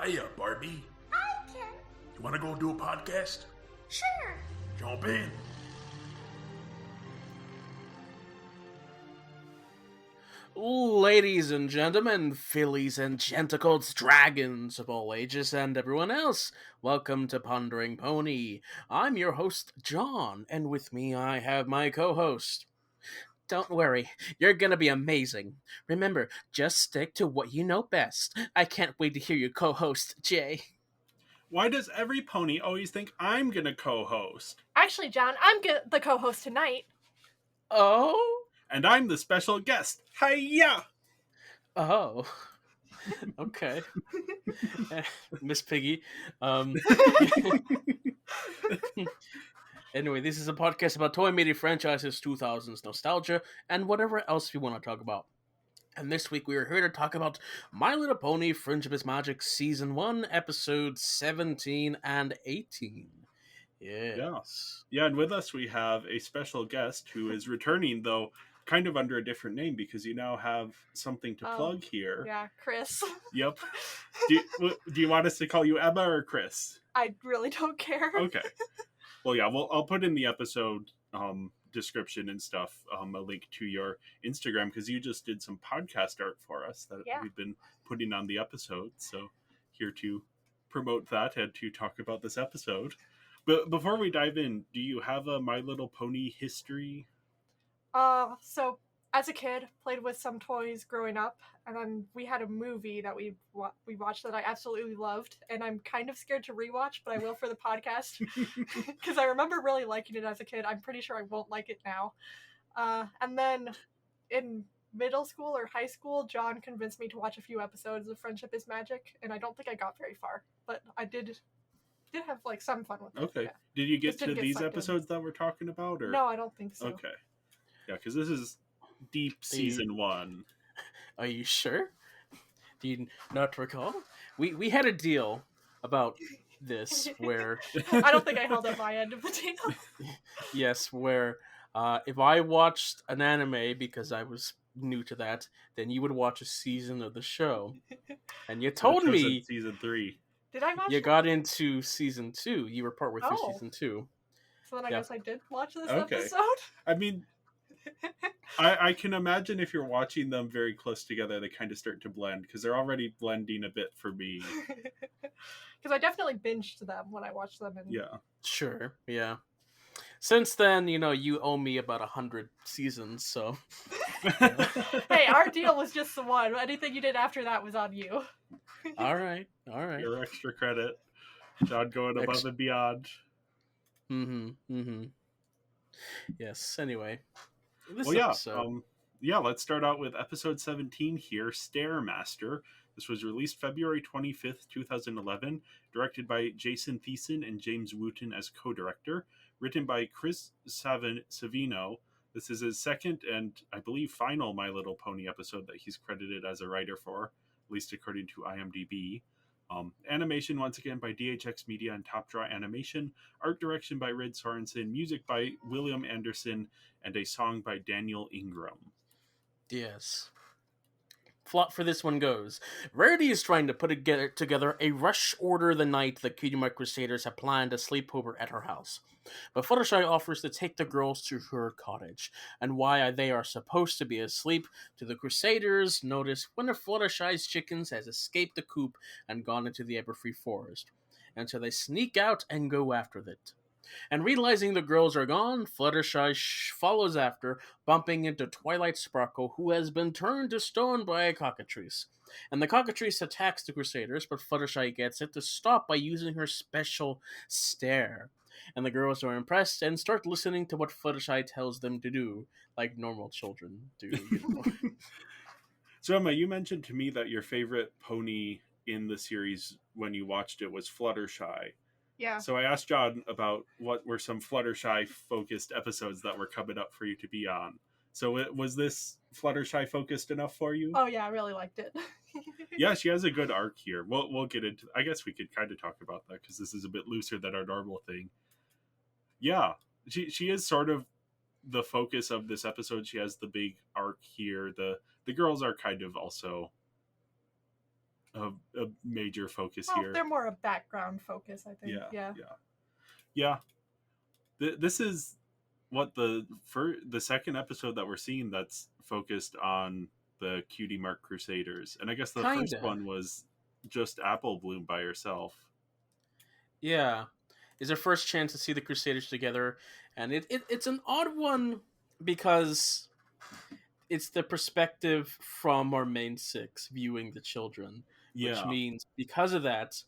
Hiya, Barbie. Hi, Ken. You want to go do a podcast? Sure. Jump in. Ladies and gentlemen, fillies and gentacles, dragons of all ages, and everyone else, welcome to Pondering Pony. I'm your host, John, and with me I have my co-host. Don't worry, you're gonna be amazing. Remember, just stick to what you know best. I can't wait to hear your co-host, Jay. Why does every pony always think I'm gonna co-host? Actually, John, I'm the co-host tonight. Oh? And I'm the special guest. Hiya! Oh. Okay. Miss Piggy. Anyway, this is a podcast about toy media franchises, 2000s nostalgia, and whatever else we want to talk about. And this week we are here to talk about My Little Pony Friendship is Magic Season 1, Episodes 17 and 18. Yes. Yeah, and with us we have a special guest who is returning, though kind of under a different name because you now have something to plug here. Yeah, Chris. Yep. Do you want us to call you Emma or Chris? I really don't care. Okay. Well, yeah, I'll put in the episode description and stuff a link to your Instagram because you just did some podcast art for us that we've been putting on the episode. So here to promote that and to talk about this episode. But before we dive in, do you have a My Little Pony history? So as a kid, played with some toys growing up, and then we had a movie that we watched that I absolutely loved, and I'm kind of scared to rewatch, but I will for the podcast because I remember really liking it as a kid. I'm pretty sure I won't like it now. And then in middle school or high school, John convinced me to watch a few episodes of Friendship is Magic, and I don't think I got very far, but I did have like some fun with it. Okay. Yeah. Did you get Just to didn't get these sucked in. episodes that we're talking about? Or? No, I don't think so. Okay. Yeah, because this is deep season 1. Are you sure? Do you not recall? We had a deal about this where I don't think I held up my end of the deal. yes, where if I watched an anime because I was new to that, then you would watch a season of the show. And you told That was me in season 3. Did I watch you it? got into season 2. You were partway through Oh. season 2. So then I Yeah. guess I did watch this Okay. episode. I mean, I can imagine if you're watching them very close together, they kind of start to blend because they're already blending a bit for me. Because I definitely binged them when I watched them. And Yeah. Sure, yeah. Since then, you owe me about 100 seasons, so Hey, our deal was just the one. Anything you did after that was on you. all right. Your extra credit. John going above and beyond. Yes, anyway. This Well, yeah. episode. Let's start out with episode 17 here, Stairmaster. This was released February 25th, 2011, directed by Jason Thiessen and James Wooten as co-director, written by Chris Savino. This is his second and, I believe, final My Little Pony episode that he's credited as a writer for, at least according to IMDb. Animation, once again, by DHX Media and Top Draw Animation. Art direction by Red Sorensen. Music by William Anderson. And a song by Daniel Ingram. Yes. Plot for this one goes. Rarity is trying to put together a rush order the night the Kingdom Crusaders have planned a sleepover at her house. But Fluttershy offers to take the girls to her cottage, and while they are supposed to be asleep, to the Crusaders notice one of Fluttershy's chickens has escaped the coop and gone into the Everfree Forest. And so they sneak out and go after it. And realizing the girls are gone, Fluttershy follows after, bumping into Twilight Sparkle, who has been turned to stone by a cockatrice. And the cockatrice attacks the Crusaders, but Fluttershy gets it to stop by using her special stare. And the girls are impressed and start listening to what Fluttershy tells them to do, like normal children do. So, Emma, you mentioned to me that your favorite pony in the series when you watched it was Fluttershy. Yeah. So I asked John about what were some Fluttershy-focused episodes that were coming up for you to be on. So was this Fluttershy-focused enough for you? Oh, yeah, I really liked it. Yeah, she has a good arc here. We'll get into... I guess we could kind of talk about that, because this is a bit looser than our normal thing. Yeah, she is sort of the focus of this episode. She has the big arc here. The girls are kind of also a major focus Well, here. they're more a background focus, I think. Yeah. This is what the second episode that we're seeing that's focused on the Cutie Mark Crusaders, and I guess the first Kinda. one was just Apple Bloom by herself. Yeah. It's our first chance to see the Crusaders together, and it's an odd one because it's the perspective from our main six viewing the children, which Yeah. means because of that,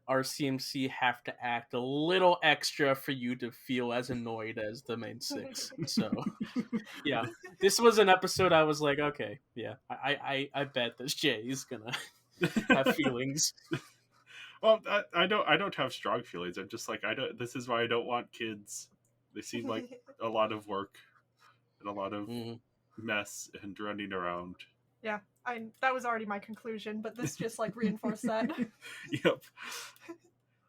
our CMC have to act a little extra for you to feel as annoyed as the main six. So, yeah, this was an episode I was like, okay, yeah, I bet this Jay is gonna have feelings. Well, I don't have strong feelings. I'm just like, I don't. This is why I don't want kids. They seem like a lot of work and a lot of mess and running around. Yeah, that was already my conclusion, but this just like reinforced that. Yep.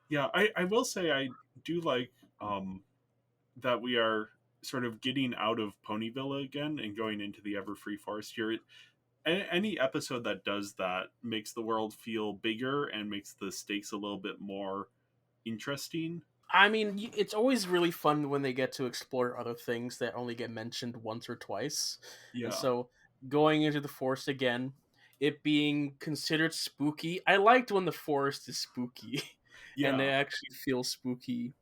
Yeah, I will say I do like that we are sort of getting out of Ponyville again and going into the Everfree Forest here. Any episode that does that makes the world feel bigger and makes the stakes a little bit more interesting. I mean, it's always really fun when they get to explore other things that only get mentioned once or twice. Yeah. And so, going into the forest again, it being considered spooky. I liked when the forest is spooky, and they actually feel spooky.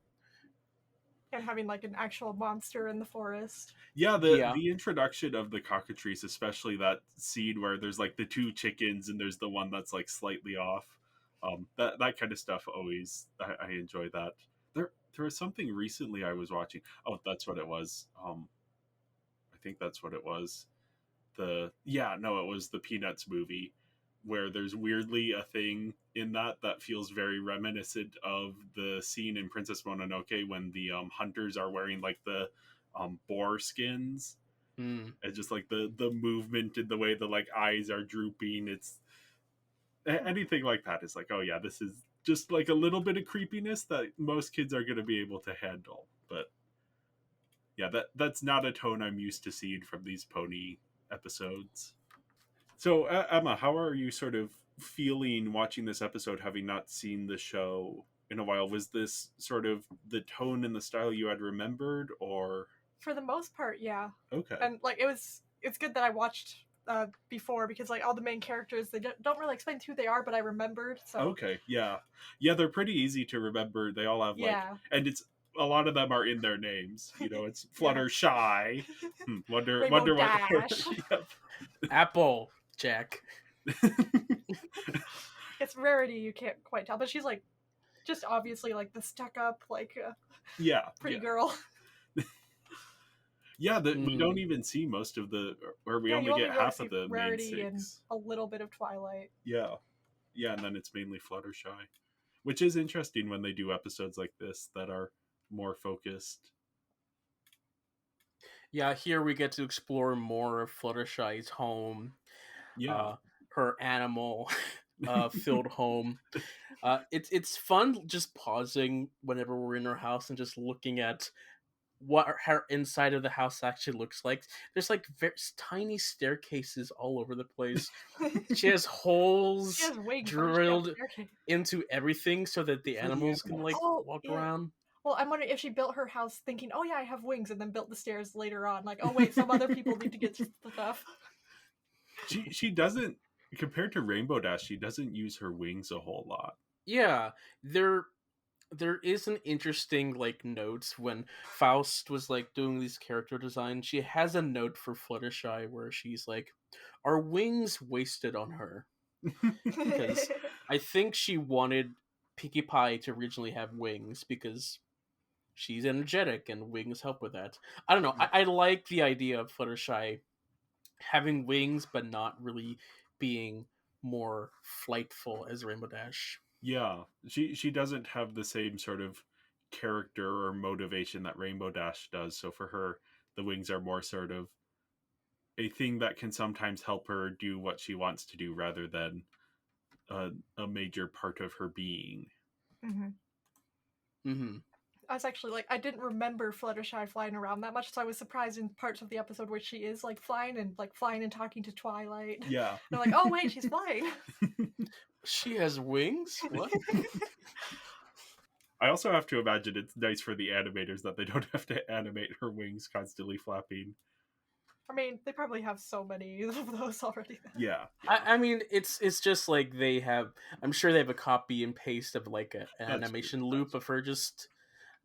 And having like an actual monster in the forest. Yeah, the introduction of the cockatrice, especially that scene where there's like the two chickens and there's the one that's like slightly off. That kind of stuff always I enjoy that. There was something recently I was watching. Oh, that's what it was. I think that's what it was. It was the Peanuts movie where there's weirdly a thing in that feels very reminiscent of the scene in Princess Mononoke when the hunters are wearing like the boar skins. And just like the movement and the way the like eyes are drooping, it's anything like that is like, oh yeah, this is just like a little bit of creepiness that most kids are going to be able to handle. But yeah, that's not a tone I'm used to seeing from these pony episodes. So Emma, how are you sort of feeling watching this episode, having not seen the show in a while? Was this sort of the tone and the style you had remembered, or? For the most part, yeah. Okay. And like it's good that I watched before, because like all the main characters, they don't really explain who they are, but I remembered. So okay, yeah, they're pretty easy to remember. They all have like, and it's a lot of them are in their names. You know, it's Fluttershy, Wonder Dash. Yep. Apple Jack. It's Rarity, you can't quite tell, but she's like just obviously like the stuck up like pretty girl. Yeah, we don't even see most of the, or we only get half of the Rarity main and six. a little bit of Twilight. Yeah, and then it's mainly Fluttershy, which is interesting when they do episodes like this that are more focused. Yeah, here we get to explore more of Fluttershy's home. Yeah, her animal filled home. It's fun just pausing whenever we're in her house and just looking at what her inside of the house actually looks like. There's like very tiny staircases all over the place. She has holes drilled into everything so that the animals can like walk around. Well, I'm wondering if she built her house thinking, oh yeah, I have wings, and then built the stairs later on. Like, oh wait, some other people need to get stuff. She doesn't, compared to Rainbow Dash, she doesn't use her wings a whole lot. Yeah, there is an interesting like note when Faust was like doing these character designs. She has a note for Fluttershy where she's like, "Are wings wasted on her?" Because I think she wanted Pinkie Pie to originally have wings because she's energetic and wings help with that. I don't know. I like the idea of Fluttershy having wings but not really being more flightful as Rainbow Dash. Yeah, she doesn't have the same sort of character or motivation that Rainbow Dash does. So for her, the wings are more sort of a thing that can sometimes help her do what she wants to do rather than a major part of her being. I was actually like, I didn't remember Fluttershy flying around that much, so I was surprised in parts of the episode where she is like flying and talking to Twilight. Yeah. And I'm like, oh wait, she's flying. She has wings? What? I also have to imagine it's nice for the animators that they don't have to animate her wings constantly flapping. I mean, they probably have so many of those already. Yeah. I mean, it's just like they have. I'm sure they have a copy and paste of like an That's animation true. loop of her just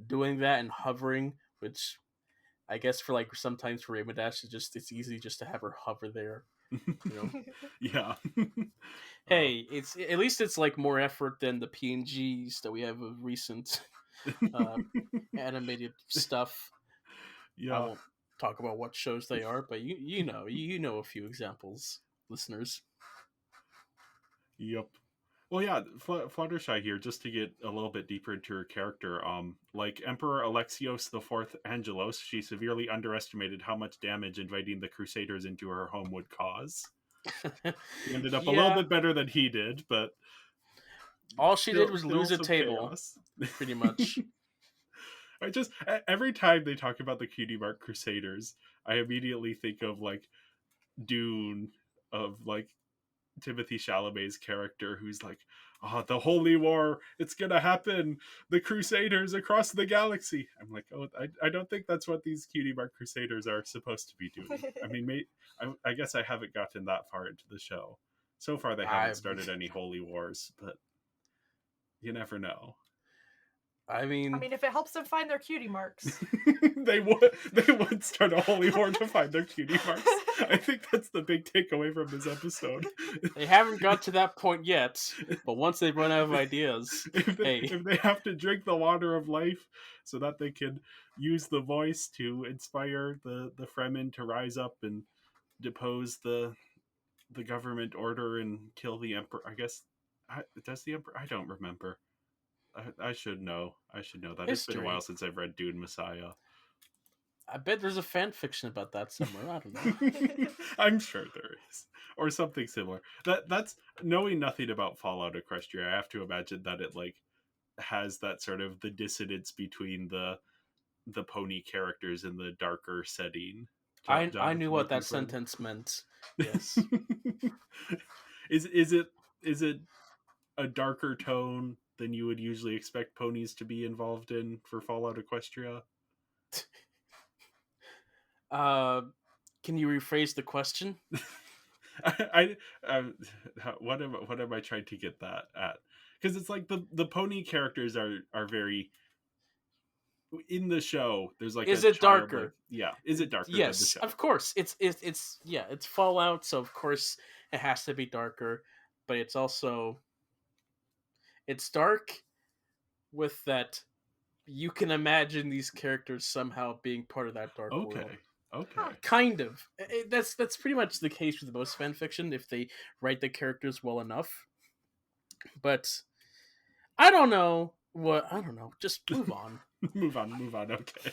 doing that and hovering, which I guess for like sometimes for Rainbow Dash, it's easy just to have her hover there. You know, Yeah. hey, it's at least it's like more effort than the PNGs that we have of recent uh, animated stuff. I Yeah. won't talk about what shows they are, but you know a few examples, listeners. Yep. Well, yeah, Fluttershy here, just to get a little bit deeper into her character. Like Emperor Alexios IV Angelos, she severely underestimated how much damage inviting the Crusaders into her home would cause. She ended up a little Yeah, bit better than he did, but all she did was still lose a some table, chaos. pretty much. I just every time they talk about the Cutie Mark Crusaders, I immediately think of like Dune, of like Timothy Chalamet's character, who's like, "Oh, the Holy War, it's gonna happen! The Crusaders across the galaxy." I'm like, "Oh, I don't think that's what these Cutie Mark Crusaders are supposed to be doing." I mean, I guess I haven't gotten that far into the show. So far, they I haven't started any holy wars, but you never know. I I mean, mean, if it helps them find their cutie marks. They would start a holy war to find their cutie marks. I think that's the big takeaway from this episode. they haven't got to that point yet, but once they run out of ideas, hey, If they have to drink the water of life so that they can use the voice to inspire the Fremen to rise up and depose the government order and kill the emperor. I guess does the emperor? I don't remember. I should know. I should know that. It's been a while history. since I've read Dune Messiah. I bet there's a fan fiction about that somewhere. I don't know. I'm sure there is, or something similar. That's knowing nothing about Fallout Equestria. I have to imagine that it like has that sort of the dissonance between the pony characters in the darker setting. I knew Jonathan, what what that you've read? sentence meant. Yes. Is it a darker tone than you would usually expect ponies to be involved in for Fallout Equestria? Uh, can you rephrase the question? I what am I trying to get that at? Because it's like the pony characters are very in the show. There's like a Is it childlike, darker? yeah. Is it darker than the Yes, show? of course. It's yeah, it's Fallout, so of course it has to be darker, but it's also it's dark with that you can imagine these characters somehow being part of that dark world. Okay, okay, Kind of. That's pretty much the case with most fan fiction if they write the characters well enough. But I don't know what I don't know. Just move on. move on, move on. Okay,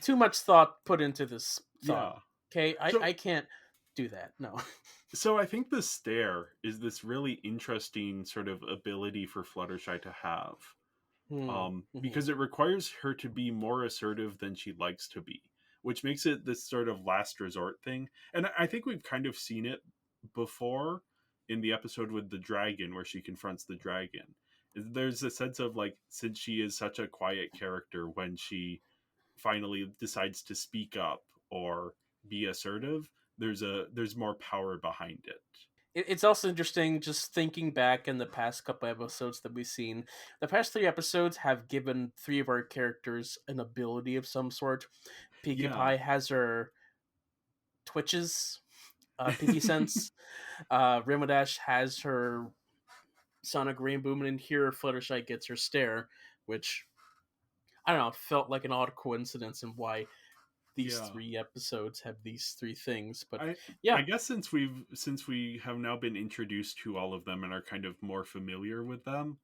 Too much thought put into this yeah. thought. Okay, So I can't do that. No. so I think the stare is this really interesting sort of ability for Fluttershy to have. Mhm. Because it requires her to be more assertive than she likes to be, which makes it this sort of last resort thing. And I think we've kind of seen it before in the episode with the dragon, where she confronts the dragon. There's a sense of like, since she is such a quiet character, when she finally decides to speak up or be assertive, there's more power behind it. It's also interesting just thinking back in the past couple episodes that we've seen. The past 3 episodes have given 3 of our characters an ability of some sort. Pinkie Yeah. Pie has her twitches, Pinky Sense. Rainbow has her Sonic Rainboom, and here Fluttershy gets her stare, which I don't know, felt like an odd coincidence and why these Yeah. 3 episodes have these 3 things. But I yeah, I guess since we have now been introduced to all of them and are kind of more familiar with them,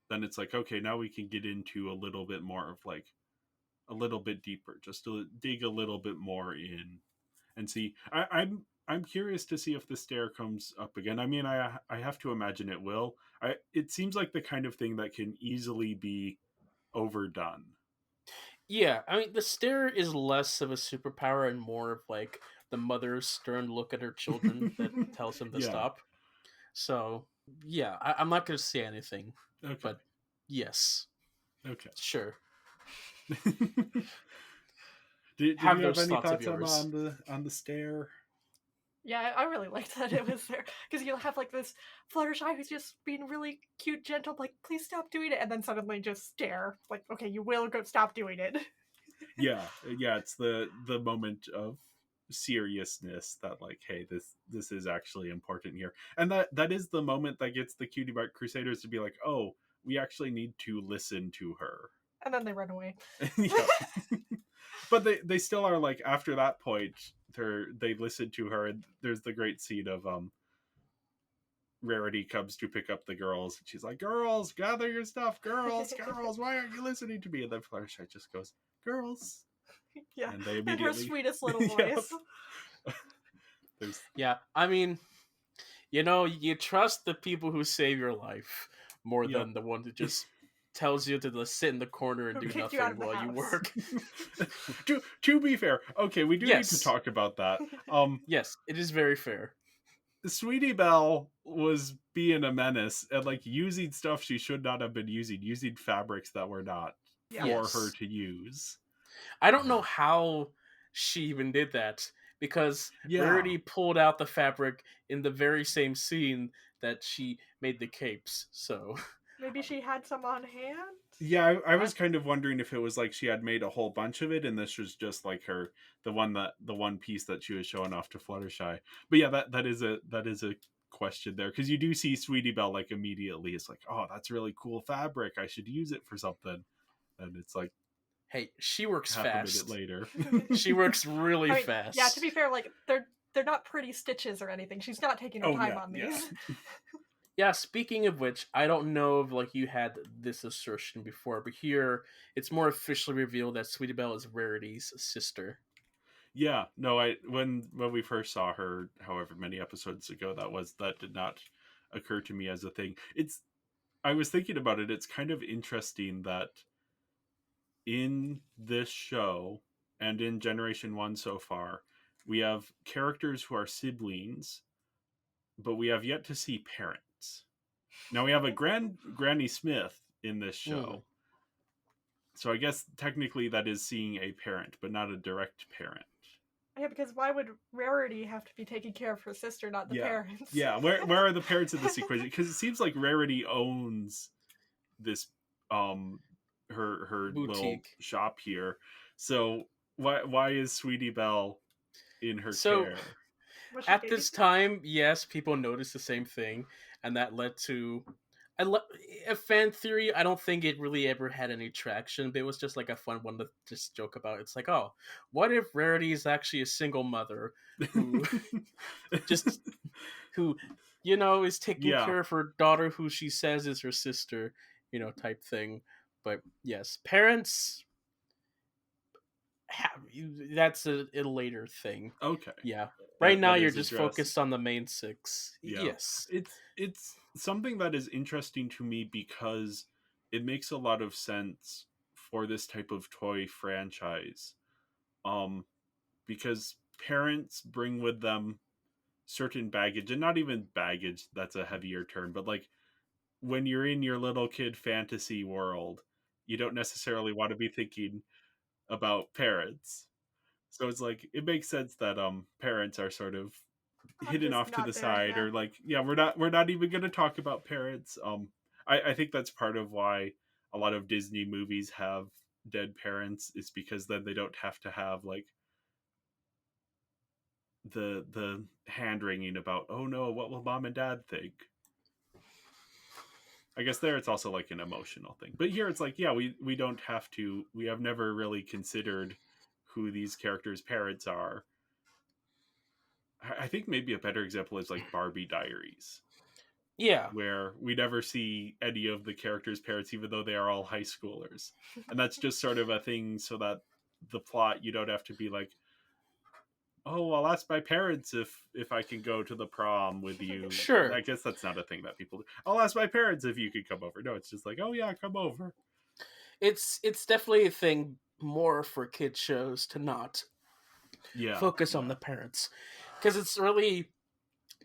then it's like, okay, now we can get into a little bit more of like a little bit deeper, just to dig a little bit more in and see. I'm curious to see if the stare comes up again. I mean, I have to imagine it will. It seems like the kind of thing that can easily be overdone. yeah. I mean, the stare is less of a superpower and more of like the mother's stern look at her children that tells them to Yeah. stop. So yeah, I'm not going to say anything, Okay. but yes, Okay. sure. Did Have you have those any thoughts of thoughts, Emma, yours. on the stair? Yeah, I really liked that it was there because you'll have like this Fluttershy who's just being really cute, gentle, like please stop doing it, and then suddenly just stare, like okay, you will go stop doing it. Yeah, it's the moment of seriousness that like, hey, this is actually important here, and that is the moment that gets the Cutie Mark Crusaders to be like, oh, we actually need to listen to her. And then they run away. Yeah. But they still are like, after that point, they listen to her, and there's the great scene of Rarity comes to pick up the girls, and she's like, girls, gather your stuff, girls, why aren't you listening to me? And then Fluttershy just goes, girls. Yeah, And they in her immediately sweetest little Yep. voice. Yeah, I mean, you trust the people who save your life more Yep. than the one who just tells you to just sit in the corner and Who do kicked you out nothing of the while you house. work. to be fair, okay, we do need to Yes. talk about that. Yes, it is very fair. Sweetie Belle was being a menace and like using stuff she should not have been using fabrics that were not Yeah. for Yes. her to use. I don't know how she even did that, because Yeah. Rarity pulled out the fabric in the very same scene that she made the capes. So Maybe she had some on hand. Yeah, I was kind of wondering if it was like she had made a whole bunch of it, and this was just like the one piece that she was showing off to Fluttershy. But yeah, that is a question there, because you do see Sweetie Belle like immediately. It's like, oh, that's really cool fabric. I should use it for something. And it's like, hey, she works half fast. a minute later. She works really I mean, fast. yeah, to be fair, like they're not pretty stitches or anything. She's not taking her time on these. Yeah, speaking of which, I don't know if like you had this assertion before, but here it's more officially revealed that Sweetie Belle is Rarity's sister. Yeah, no, when we first saw her, however many episodes ago that did not occur to me as a thing. I was thinking about it. It's kind of interesting that in this show and in Generation 1 so far, we have characters who are siblings, but we have yet to see parents. Now we have a Granny Smith in this show. So I guess technically that is seeing a parent, but not a direct parent. Yeah, because why would Rarity have to be taking care of her sister, not the parents? Yeah, where are the parents in this equation? Because it seems like Rarity owns this her Boutique little shop here. So why is Sweetie Belle in her care? At this time, yes, people noticed the same thing, and that led to a fan theory. I don't think it really ever had any traction, but it was just like a fun one to just joke about. It's like, oh, what if Rarity is actually a single mother who who is taking care of her daughter, who she says is her sister, type thing. But yes, parents, that's a later thing. Okay. Yeah. Right now you're just focused on the main six. Yeah. Yes. It's something that is interesting to me because it makes a lot of sense for this type of toy franchise. Because parents bring with them certain baggage, and not even baggage, that's a heavier term, but like when you're in your little kid fantasy world, you don't necessarily want to be thinking about parents. So it's like it makes sense that parents are sort of hidden off to the side, or like, yeah, we're not even going to talk about parents. I think that's part of why a lot of Disney movies have dead parents, is because then they don't have to have like the hand wringing about, oh no, what will mom and dad think. I guess there it's also like an emotional thing, but here it's like, yeah, we don't have to. We have never really considered who these characters' parents are. I think maybe a better example is like Barbie Diaries. Yeah. Where we never see any of the characters' parents, even though they are all high schoolers. And that's just sort of a thing so that the plot, you don't have to be like, oh, I'll ask my parents if I can go to the prom with you. Sure. I guess that's not a thing that people do. I'll ask my parents if you could come over. No, it's just like, oh yeah, come over. It's definitely a thing more for kid shows to not focus on the parents, because it's really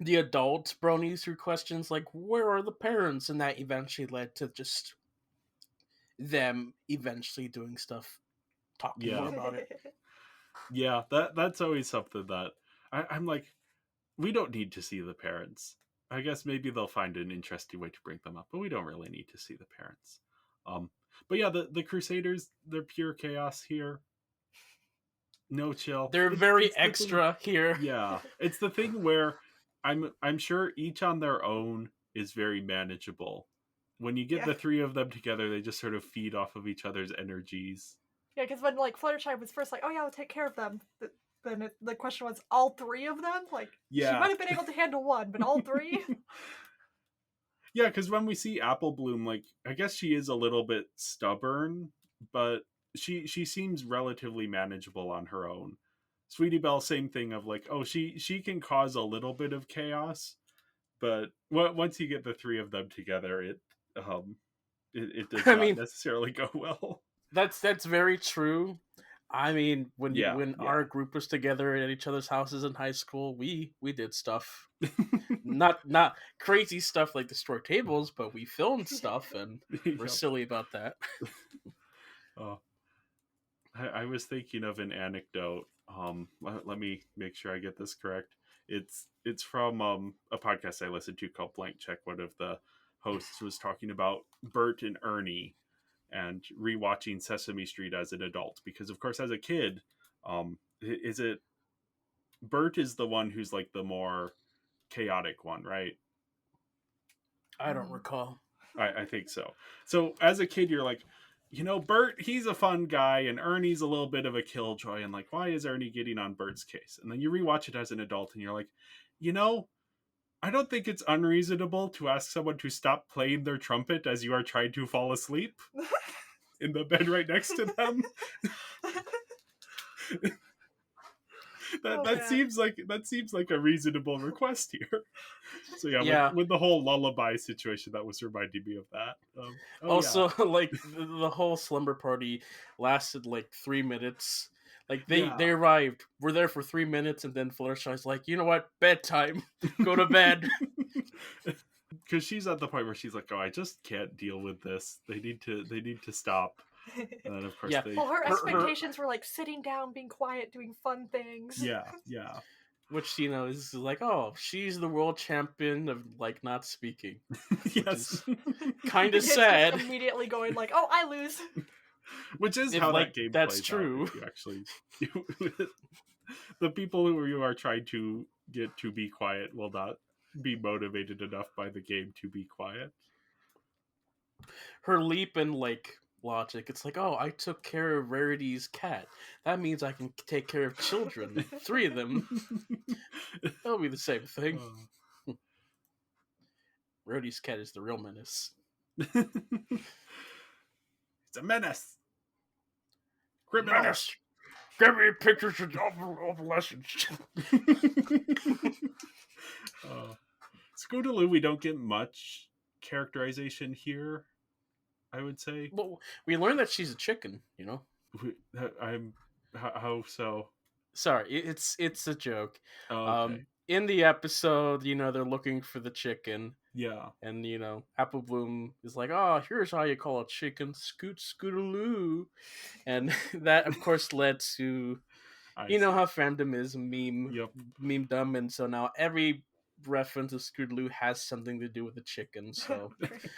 the adult bronies through questions like, where are the parents? And that eventually led to just them eventually doing stuff, talking more Yeah. about it. Yeah, that's always something that I'm like, we don't need to see the parents. I guess maybe they'll find an interesting way to bring them up, but we don't really need to see the parents. Um, but yeah, the Crusaders, they're pure chaos here. No chill. They're very It's the thing. extra here. Yeah, it's the thing where I'm sure each on their own is very manageable. When you get Yeah. the three of them together, they just sort of feed off of each other's energies. Yeah, because when like Fluttershy was first like, "Oh yeah, I'll take care of them," then the question was, all three of them? Like, she Yeah. might have been able to handle one, but all three? Yeah, because when we see Apple Bloom, like, I guess she is a little bit stubborn, but she seems relatively manageable on her own. Sweetie Belle, same thing of like, oh, she can cause a little bit of chaos, but once you get the three of them together, it does I not mean, necessarily go well. that's very true. I mean, Yeah, when yeah. our group was together at each other's houses in high school, we did stuff. Not crazy stuff like destroy tables, but we filmed stuff and we're Yep. silly about that. Oh, I was thinking of an anecdote. Let me make sure I get this correct. It's from a podcast I listened to called Blank Check. One of the hosts was talking about Bert and Ernie and rewatching Sesame Street as an adult, because of course as a kid, is it Bert is the one who's like the more chaotic one, right? I don't recall. I think so. So as a kid, you're like, Bert, he's a fun guy, and Ernie's a little bit of a killjoy, and like, why is Ernie getting on Bert's case? And then you rewatch it as an adult, and you're like, I don't think it's unreasonable to ask someone to stop playing their trumpet as you are trying to fall asleep in the bed right next to them. That seems like a reasonable request here. So yeah. With the whole lullaby situation, that was reminding me of that. Also, like the whole slumber party lasted like 3 minutes. Like they arrived, were there for 3 minutes, and then Fluttershy's like, you know what, bedtime, go to bed. Because she's at the point where she's like, oh, I just can't deal with this. They need to stop. And then of course well, her expectations were like sitting down, being quiet, doing fun things. Yeah. Which, is like, oh, she's the world champion of like not speaking. Yes. Kind of sad. Just immediately going like, oh, I lose. Which is how that game that's plays true. Out, you actually the people who you are trying to get to be quiet will not be motivated enough by the game to be quiet. Her leap in like logic, it's like, oh, I took care of Rarity's cat. That means I can take care of children. 3 of them. That'll be the same thing. Rarity's cat is the real menace. It's a menace. Criminal. Menace. Give me pictures of lessons. Scootaloo, we don't get much characterization here, I would say. Well, we learned that she's a chicken, How so? Sorry, it's a joke. Okay. In the episode, they're looking for the chicken. Yeah. And, Apple Bloom is like, oh, here's how you call a chicken, Scootaloo. And that, of course, led to, know how fandom is, meme dumb. And so now every reference of Scootaloo has something to do with a chicken. So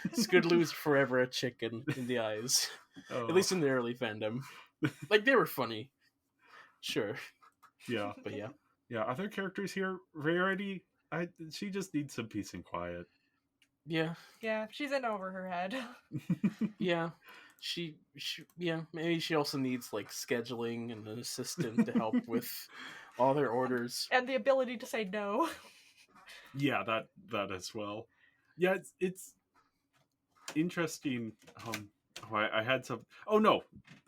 Scootaloo is forever a chicken in the eyes. At least in the early fandom. Like, they were funny. Sure. Yeah. But yeah. Yeah, other characters here, Rarity, she just needs some peace and quiet. Yeah. Yeah, she's in over her head. Yeah. She maybe she also needs like scheduling and an assistant to help with all their orders. And the ability to say no. Yeah, that as well. Yeah, it's interesting. I had some. Oh no,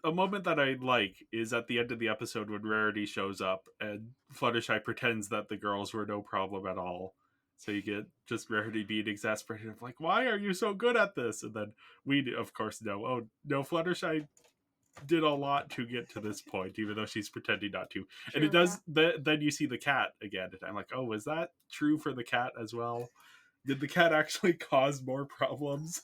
a moment that I like is at the end of the episode when Rarity shows up and Fluttershy pretends that the girls were no problem at all. So you get just Rarity being exasperated of like, why are you so good at this? And then we, of course, know, oh no, Fluttershy did a lot to get to this point, even though she's pretending not to. And True, it does. Then you see the cat again, and I'm like, oh, was that true for the cat as well? Did the cat actually cause more problems?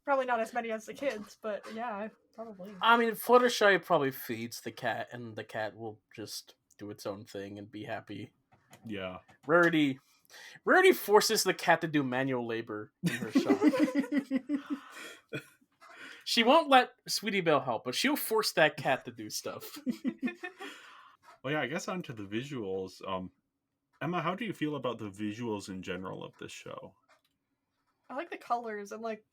Probably not as many as the kids, but yeah, probably. I mean, Fluttershy probably feeds the cat, and the cat will just do its own thing and be happy. Yeah. Rarity forces the cat to do manual labor in her shop. She won't let Sweetie Belle help, but she'll force that cat to do stuff. Well, yeah, I guess onto the visuals. Emma, how do you feel about the visuals in general of this show? I like the colors and like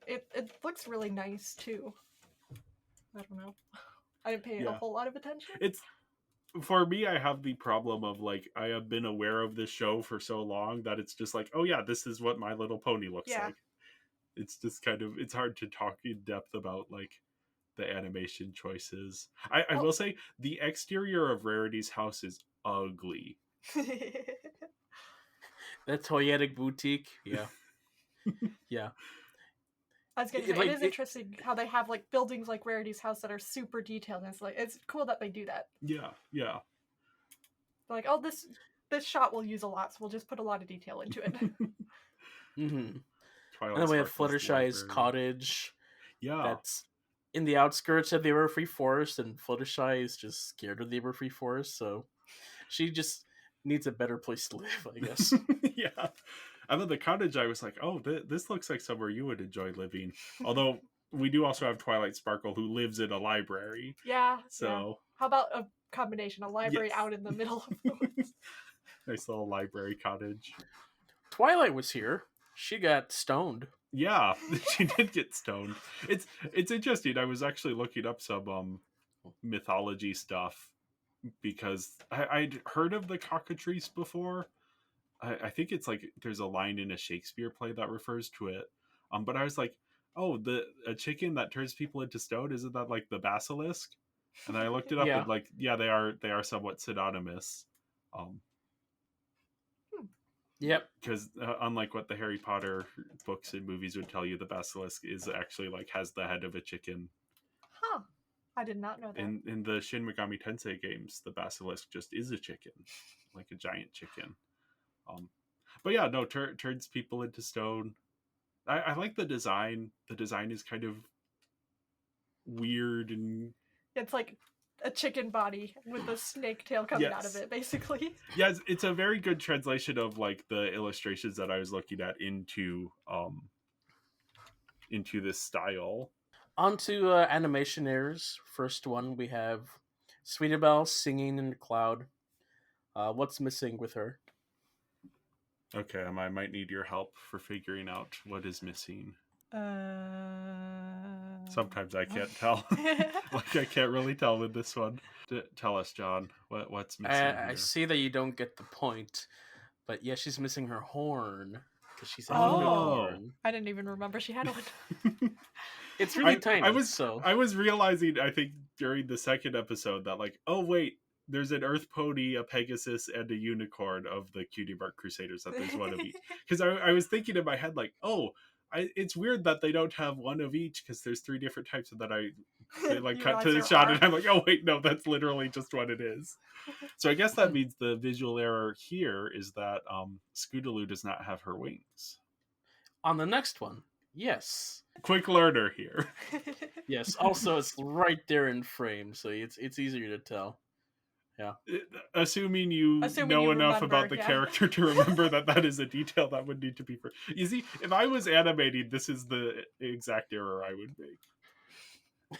it looks really nice too. I don't know. I didn't pay a whole lot of attention. It's for me, I have the problem of like I have been aware of this show for so long that it's just like, oh yeah, this is what My Little Pony looks like. It's just kind of, it's hard to talk in depth about like the animation choices. I will say the exterior of Rarity's house is ugly. That toyetic boutique, yeah. Yeah. I was gonna say, it is interesting how they have like buildings like Rarity's house that are super detailed, and it's cool that they do that. Yeah. They're like, oh, this shot we'll use a lot, so we'll just put a lot of detail into it. Mm-hmm. And then we have Fluttershy's cottage. Yeah. That's in the outskirts of the Everfree Forest, and Fluttershy is just scared of the Everfree Forest, so she just needs a better place to live, I guess. Yeah. And then the cottage, I was like, oh, this looks like somewhere you would enjoy living. Although we do also have Twilight Sparkle, who lives in a library. Yeah. So yeah. How about a combination, a library out in the middle of the woods? Nice little library cottage. Twilight was here. She got stoned. Yeah, she did get stoned. It's interesting. I was actually looking up some mythology stuff because I'd heard of the cockatrice before. I think it's like there's a line in a Shakespeare play that refers to it. But I was like, oh, a chicken that turns people into stone, isn't that like the basilisk? And I looked it up and like, yeah, they are somewhat synonymous. Yep. Because unlike what the Harry Potter books and movies would tell you, the basilisk is actually like has the head of a chicken. Huh. I did not know that. In the Shin Megami Tensei games, the basilisk just is a chicken, like a giant chicken. But yeah, no, turns people into stone. I like the design. The design is kind of weird and it's like a chicken body with a snake tail coming out of it, basically. Yeah, it's a very good translation of like the illustrations that I was looking at into this style. On to animation errors. First one, we have Sweetie Belle singing in the cloud. What's missing with her? Okay, I might need your help for figuring out what is missing. Sometimes I can't tell. Like I can't really tell with this one. Tell us, John, what's missing here? I see that you don't get the point, but yeah, she's missing her horn because she's a horn. I didn't even remember she had one. It's really tiny. I was realizing, I think during the second episode that like, oh wait, there's an Earth Pony, a Pegasus, and a Unicorn of the Cutie Mark Crusaders. That there's one of each. Because I was thinking in my head like, oh, it's weird that they don't have one of each because there's 3 different types, and then they like cut to the shot, and I'm like, oh wait, no, that's literally just what it is. So I guess that means the visual error here is that Scootaloo does not have her wings. On the next one, yes. Quick learner here. Yes. Also, it's right there in frame, so it's easier to tell. Yeah. Assuming you know enough about the character to remember that is a detail that would need to be. You see, if I was animating, this is the exact error I would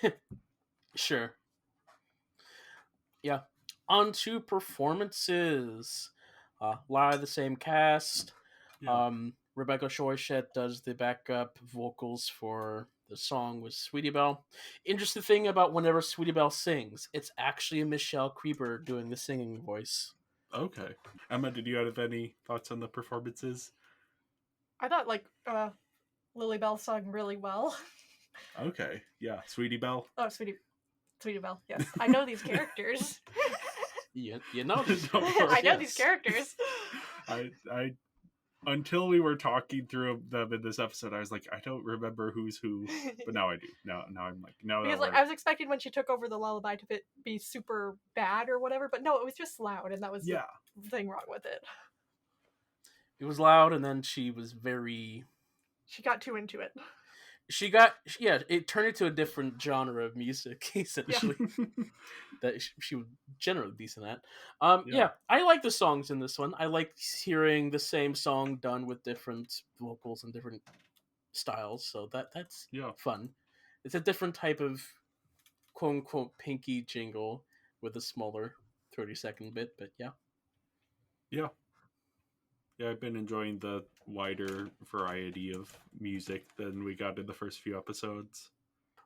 make. Sure. Yeah. On to performances. A lot of the same cast. Yeah. Rebecca Shoyset does the backup vocals for the song with Sweetie Belle. Interesting thing about whenever Sweetie Belle sings, it's actually Michelle Creeper doing the singing voice. Okay. Emma, did you have any thoughts on the performances? I thought Lily Bell sung really well. Okay. Yeah. Sweetie Belle. Oh, Sweetie Belle. Yes. I know these characters. You know these I know these characters. until we were talking through them in this episode, I was like, I don't remember who's who, but now I do. Now I'm like, now Because that like I was expecting when she took over the lullaby to be super bad or whatever, but no, it was just loud, and that was yeah, the thing wrong with it. It was loud, and then she was very. She got too into it. It turned into a different genre of music essentially that she was generally decent at. Yeah. I like the songs in this one. I like hearing the same song done with different vocals and different styles, so that's Yeah. fun. It's a different type of quote unquote Pinky jingle with a smaller 30-second bit, but yeah. Yeah. Yeah, I've been enjoying the wider variety of music than we got in the first few episodes.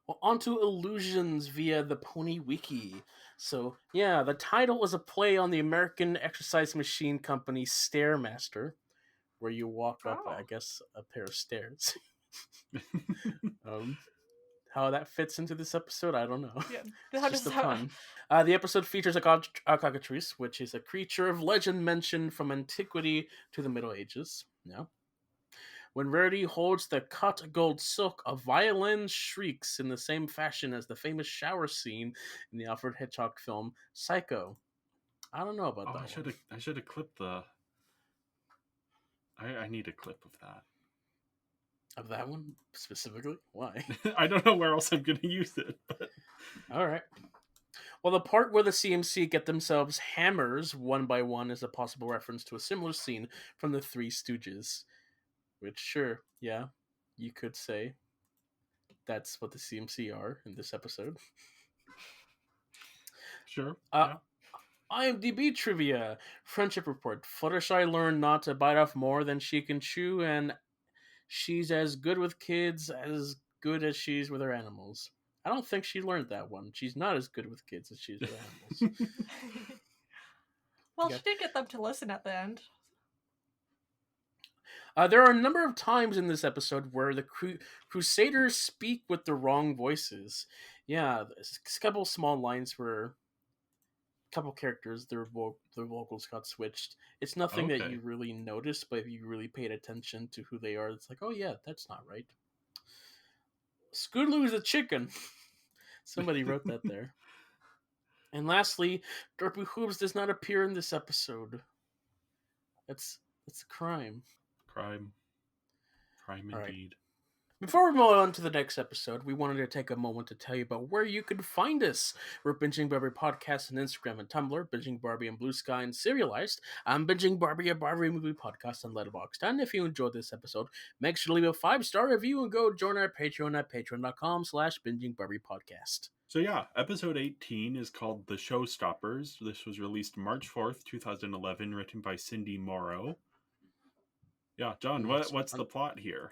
Well, onto illusions via the Pony Wiki. So, yeah, the title was a play on the American exercise machine company Stairmaster, where you walk up, Oh. I guess, a pair of stairs. How that fits into this episode, I don't know. Yeah, It's just a pun. The episode features a cockatrice, which is a creature of legend mentioned from antiquity to the Middle Ages. Yeah. When Rarity holds the cut gold silk, a violin shrieks in the same fashion as the famous shower scene in the Alfred Hitchcock film Psycho. I don't know about that. I should have clipped the. I need a clip of that. Of that one specifically? Why? I don't know where else I'm going to use it. But... All right. Well, the part where the CMC get themselves hammers one by one is a possible reference to a similar scene from the Three Stooges. Which, sure, yeah, you could say that's what the CMC are in this episode. Sure. IMDb trivia. Friendship report. Fluttershy learned not to bite off more than she can chew, and she's as good with kids as good as she is with her animals. I don't think she learned that one. She's not as good with kids as she is with animals. Well, she did get them to listen at the end. There are a number of times in this episode where the Crusaders speak with the wrong voices. Yeah, a couple small lines where a couple characters, their vocals got switched. It's nothing that Okay. you really notice, but if you really paid attention to who they are, it's like, oh yeah, that's not right. Scootaloo is a chicken. Somebody wrote that there. And lastly, Dorpy Hooves does not appear in this episode. That's a crime. Crime All right. indeed. Before we move on to the next episode, we wanted to take a moment to tell you about where you can find us. We're Binging Barbie Podcast on Instagram and Tumblr, Binging Barbie on Blue Sky and Serialized. I'm Binging Barbie, a Barbie movie podcast on Letterboxd. And if you enjoyed this episode, make sure to leave a 5-star review and go join our Patreon at patreon.com/Binging Barbie Podcast. So yeah, episode 18 is called The Showstoppers. This was released March 4th, 2011, written by Cindy Morrow. Yeah, John, what's the plot here?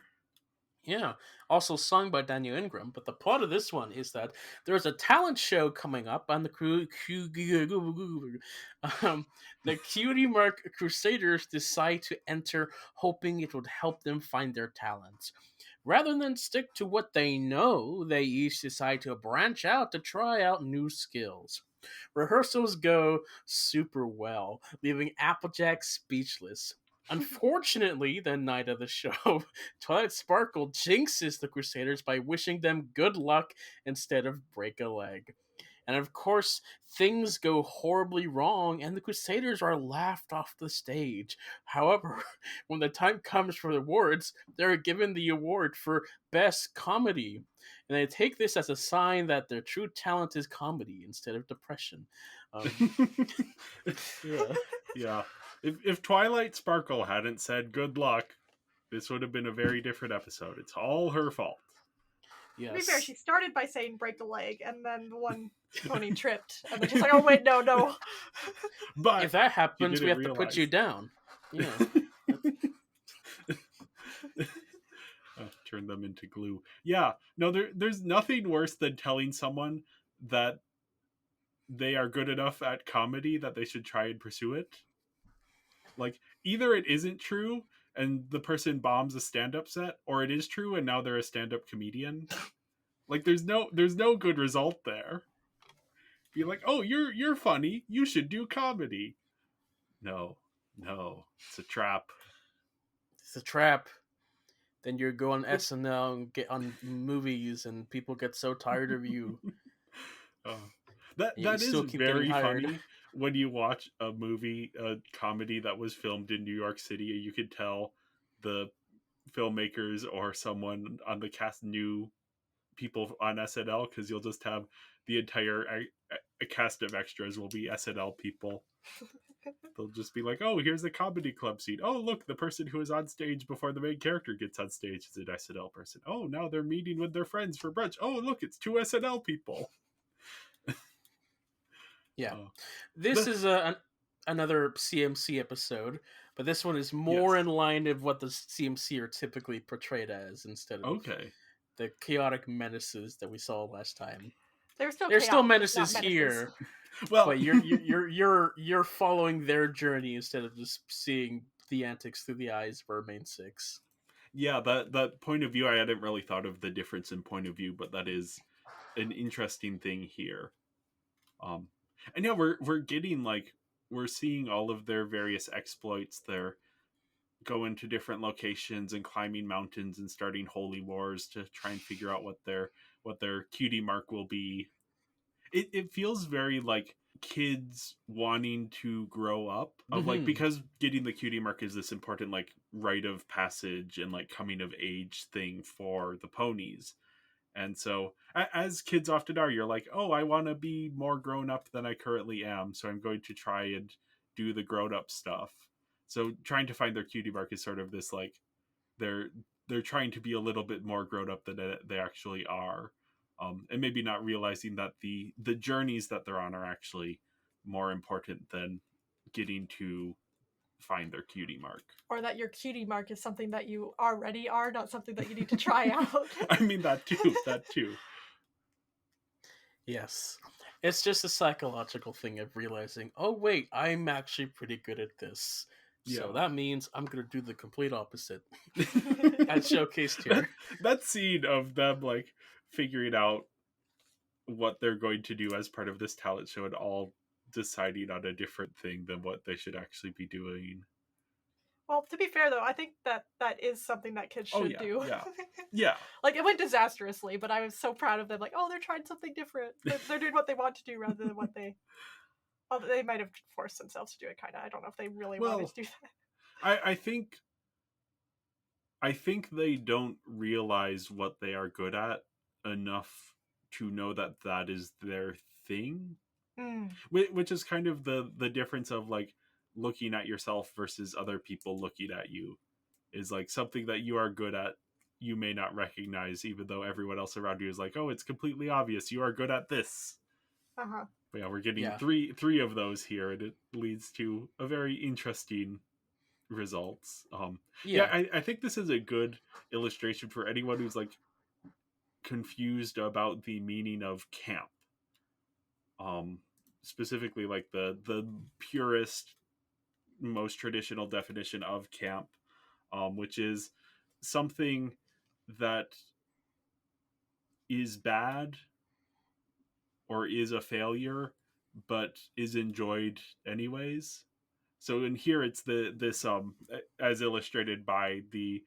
Yeah, also sung by Daniel Ingram. But the plot of this one is that there's a talent show coming up, and the Cutie Mark Crusaders decide to enter, hoping it would help them find their talents. Rather than stick to what they know, they each decide to branch out to try out new skills. Rehearsals go super well, leaving Applejack speechless. Unfortunately, the night of the show, Twilight Sparkle jinxes the Crusaders by wishing them good luck instead of break a leg. And of course, things go horribly wrong and the Crusaders are laughed off the stage. However, when the time comes for the awards, they're given the award for Best Comedy. And they take this as a sign that their true talent is comedy instead of depression. Yeah. Yeah. If Twilight Sparkle hadn't said good luck, this would have been a very different episode. It's all her fault. Yes. To be fair, she started by saying break a leg, and then the one pony tripped, and then she's like, oh wait, no. But if that happens, we have realize. to put you down. Yeah. Turn them into glue. Yeah. No, there's nothing worse than telling someone that they are good enough at comedy that they should try and pursue it. Like, either it isn't true and the person bombs a stand-up set, or it is true and now they're a stand-up comedian. Like, there's no good result there. Be like, oh, you're funny, you should do comedy. No, it's a trap. It's a trap. Then you go on SNL and get on movies, and people get so tired of you. Uh, You that is still keep getting very hired. funny when you watch a movie, a comedy that was filmed in New York City. You could tell the filmmakers or someone on the cast knew people on SNL, because you'll just have the entire a cast of extras will be SNL people. They'll just be like, "Oh, here's the comedy club scene. Oh, look, the person who is on stage before the main character gets on stage is an SNL person. Oh, now they're meeting with their friends for brunch. Oh, look, it's two SNL people." Yeah. Oh. This is another CMC episode, but this one is more Yes. in line of what the CMC are typically portrayed as, instead of Okay. the chaotic menaces that we saw last time. There's still There's still chaos, menaces not here, Well, but you're following their journey instead of just seeing the antics through the eyes of our main six. yeah, that point of view, I hadn't really thought of the difference in point of view, but that is an interesting thing here. And yeah, we're getting like we're seeing all of their various exploits. They're going to different locations and climbing mountains and starting holy wars to try and figure out what their cutie mark will be. It feels very like kids wanting to grow up, of like, because getting the cutie mark is this important like rite of passage and like coming of age thing for the ponies. And so, as kids often are, you're like, "Oh, I want to be more grown up than I currently am, so I'm going to try and do the grown up stuff." So, trying to find their cutie mark is sort of this like they're trying to be a little bit more grown up than they actually are, and maybe not realizing that the journeys that they're on are actually more important than getting to find their cutie mark. Or that your cutie mark is something that you already are, not something that you need to try out. I mean, that too. Yes. It's just a psychological thing of realizing, oh wait, I'm actually pretty good at this. So Yeah. that means I'm gonna do the complete opposite. As showcased here. That scene of them like figuring out what they're going to do as part of this talent show and all deciding on a different thing than what they should actually be doing. Well, to be fair though, I think that is something that kids should do. Yeah. Like, it went disastrously, but I was so proud of them. Like, oh, they're trying something different. They're doing what they want to do rather than what they. Well, they might have forced themselves to do it, kind of. I don't know if they really wanted to do that. I think they don't realize what they are good at enough to know that that is their thing. Which is kind of the difference of like looking at yourself versus other people looking at you. Is like something that you are good at, you may not recognize, even though everyone else around you is like, "Oh, it's completely obvious you are good at this." Uh-huh. But yeah, we're getting three of those here, and it leads to a very interesting results. I think this is a good illustration for anyone who's like confused about the meaning of camp. Specifically like the purest, most traditional definition of camp, which is something that is bad or is a failure but is enjoyed anyways. So in here it's this as illustrated by the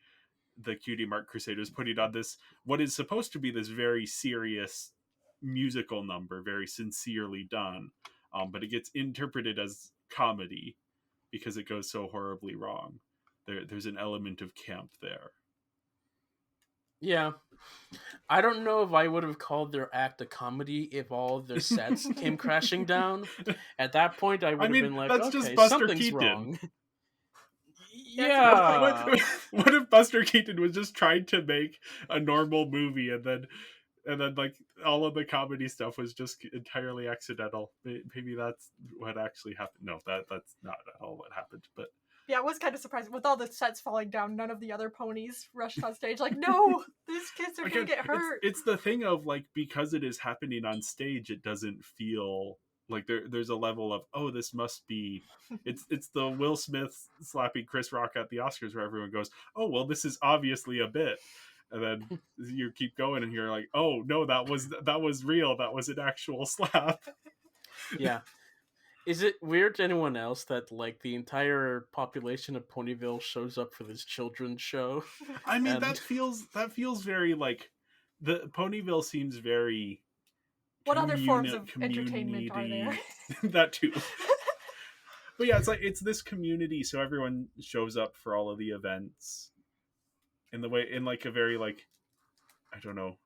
Cutie Mark Crusaders putting on this what is supposed to be this very serious musical number, very sincerely done, but it gets interpreted as comedy because it goes so horribly wrong. There's an element of camp there. Yeah. I don't know if I would have called their act a comedy if all of their sets came crashing down. At that point, I would have been like, that's okay, just Buster something's Keaton. wrong. Yeah. What if Buster Keaton was just trying to make a normal movie and then like all of the comedy stuff was just entirely accidental? Maybe that's what actually happened. No, that's not at all what happened. But yeah, I was kind of surprised with all the sets falling down. None of the other ponies rushed on stage. Like, no, these kids are gonna get hurt. It's the thing of like, because it is happening on stage, it doesn't feel like there's a level of, oh, this must be. It's the Will Smith slapping Chris Rock at the Oscars where everyone goes, oh well, this is obviously a bit. And then you keep going and you're like, oh no, that was real. That was an actual slap. Yeah. Is it weird to anyone else that like the entire population of Ponyville shows up for this children's show? I mean, And that feels very like the Ponyville seems very What other forms of entertainment are there? community that too. But yeah, it's this community, so everyone shows up for all of the events in like a very like I don't know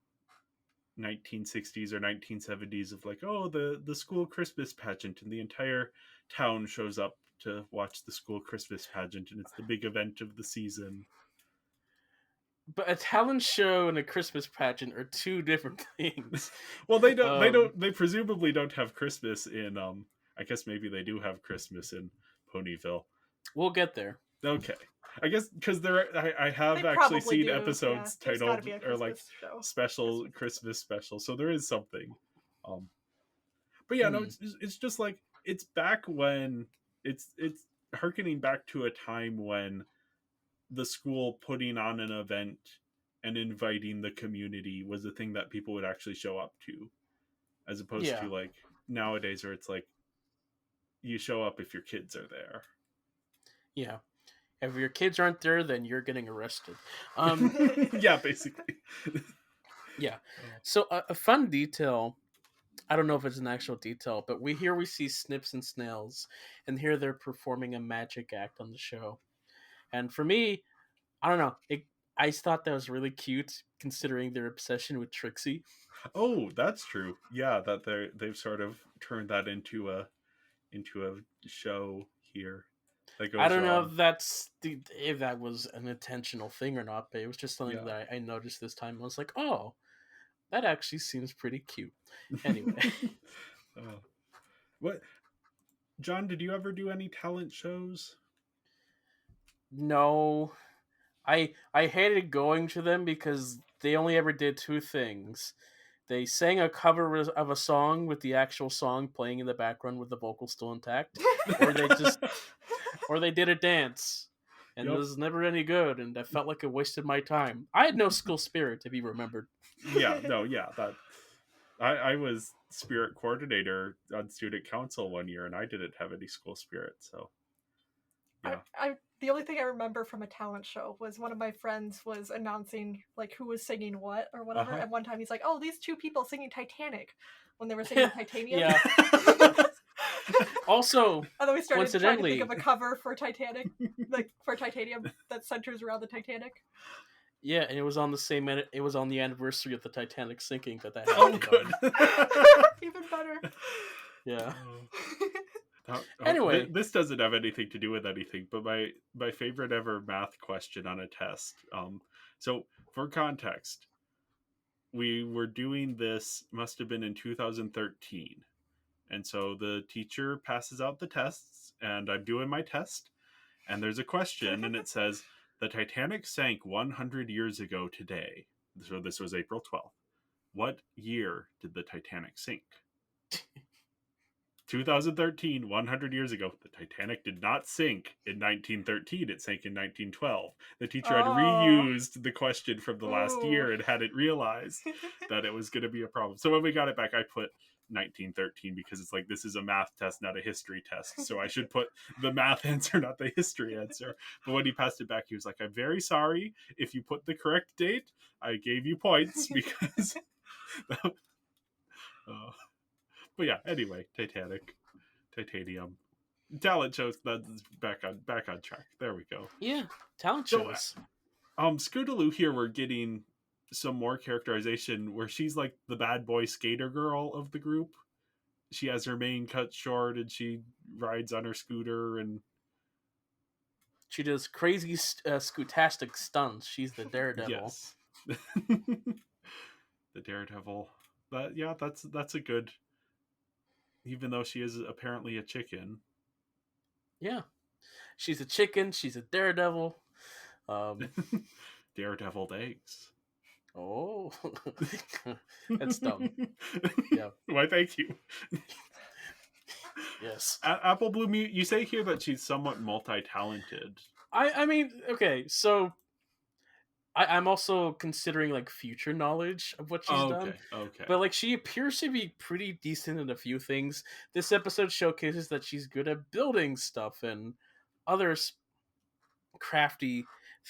1960s or 1970s of like, oh, the school Christmas pageant, and the entire town shows up to watch the school Christmas pageant, and it's the big event of the season. but a talent show and a Christmas pageant are two different things. Well, they presumably don't have Christmas in I guess maybe they do have Christmas in Ponyville. We'll get there. Okay. I guess because I have They actually probably seen do, episodes yeah. There's gotta titled be a or like Christmas show. special Christmas special, so there is something. But yeah, no, it's just like it's back when it's harkening back to a time when the school putting on an event and inviting the community was a thing that people would actually show up to, as opposed Yeah. to like nowadays where it's like you show up if your kids are there. Yeah. If your kids aren't there, then you're getting arrested. Yeah, basically. Yeah. So a fun detail, I don't know if it's an actual detail, but we see Snips and Snails, and here they're performing a magic act on the show. And for me, I don't know, I thought that was really cute considering their obsession with Trixie. Oh, that's true. Yeah, that they've sort of turned that into a show here. That goes I don't know on. if that was an intentional thing or not, but it was just something that I noticed this time. I was like, oh, that actually seems pretty cute. Anyway. What, John, did you ever do any talent shows? No. I hated going to them because they only ever did two things. They sang a cover of a song with the actual song playing in the background with the vocals still intact, or they did a dance, and it was never any good, and I felt like it wasted my time. I had no school spirit, to be remembered. Yeah, no, yeah, that I was spirit coordinator on student council one year, and I didn't have any school spirit, so yeah. The only thing I remember from a talent show was one of my friends was announcing like who was singing what or whatever, and one time he's like, "Oh, these two people singing Titanic," when they were singing Titanium. Yeah. Also, and then we started trying to coincidentally, think of a cover for Titanic, like for Titanium that centers around the Titanic. Yeah, and it was on the anniversary of the Titanic sinking that happened. Oh, good. Even better. Yeah. Anyway, this doesn't have anything to do with anything, but my favorite ever math question on a test. So for context, we were doing this, must have been in 2013. And so the teacher passes out the tests, and I'm doing my test, and there's a question, and it says, the Titanic sank 100 years ago today. So this was April 12th. What year did the Titanic sink? 2013, 100 years ago. The Titanic did not sink in 1913. It sank in 1912. The teacher had reused the question from the last year and hadn't realized that it was going to be a problem. So when we got it back, I put 1913 because it's like, this is a math test, not a history test. So I should put the math answer, not the history answer. But when he passed it back, he was like, I'm very sorry. If you put the correct date, I gave you points because... But yeah, anyway, Titanium, talent shows. That's back on track. There we go. Yeah, talent shows. Scootaloo here, we're getting some more characterization where she's like the bad boy skater girl of the group. She has her mane cut short and she rides on her scooter and she does crazy scootastic stunts. She's the daredevil. Yes. The daredevil. But yeah, that's a good. Even though she is apparently a chicken. Yeah. She's a chicken. She's a daredevil. Daredeviled eggs. Oh. That's dumb. Yeah. Why, thank you. Yes. Apple Bloom, you say here that she's somewhat multi-talented. I mean, okay, so I'm also considering like future knowledge of what she's done. Okay. But like she appears to be pretty decent in a few things. This episode showcases that she's good at building stuff and other crafty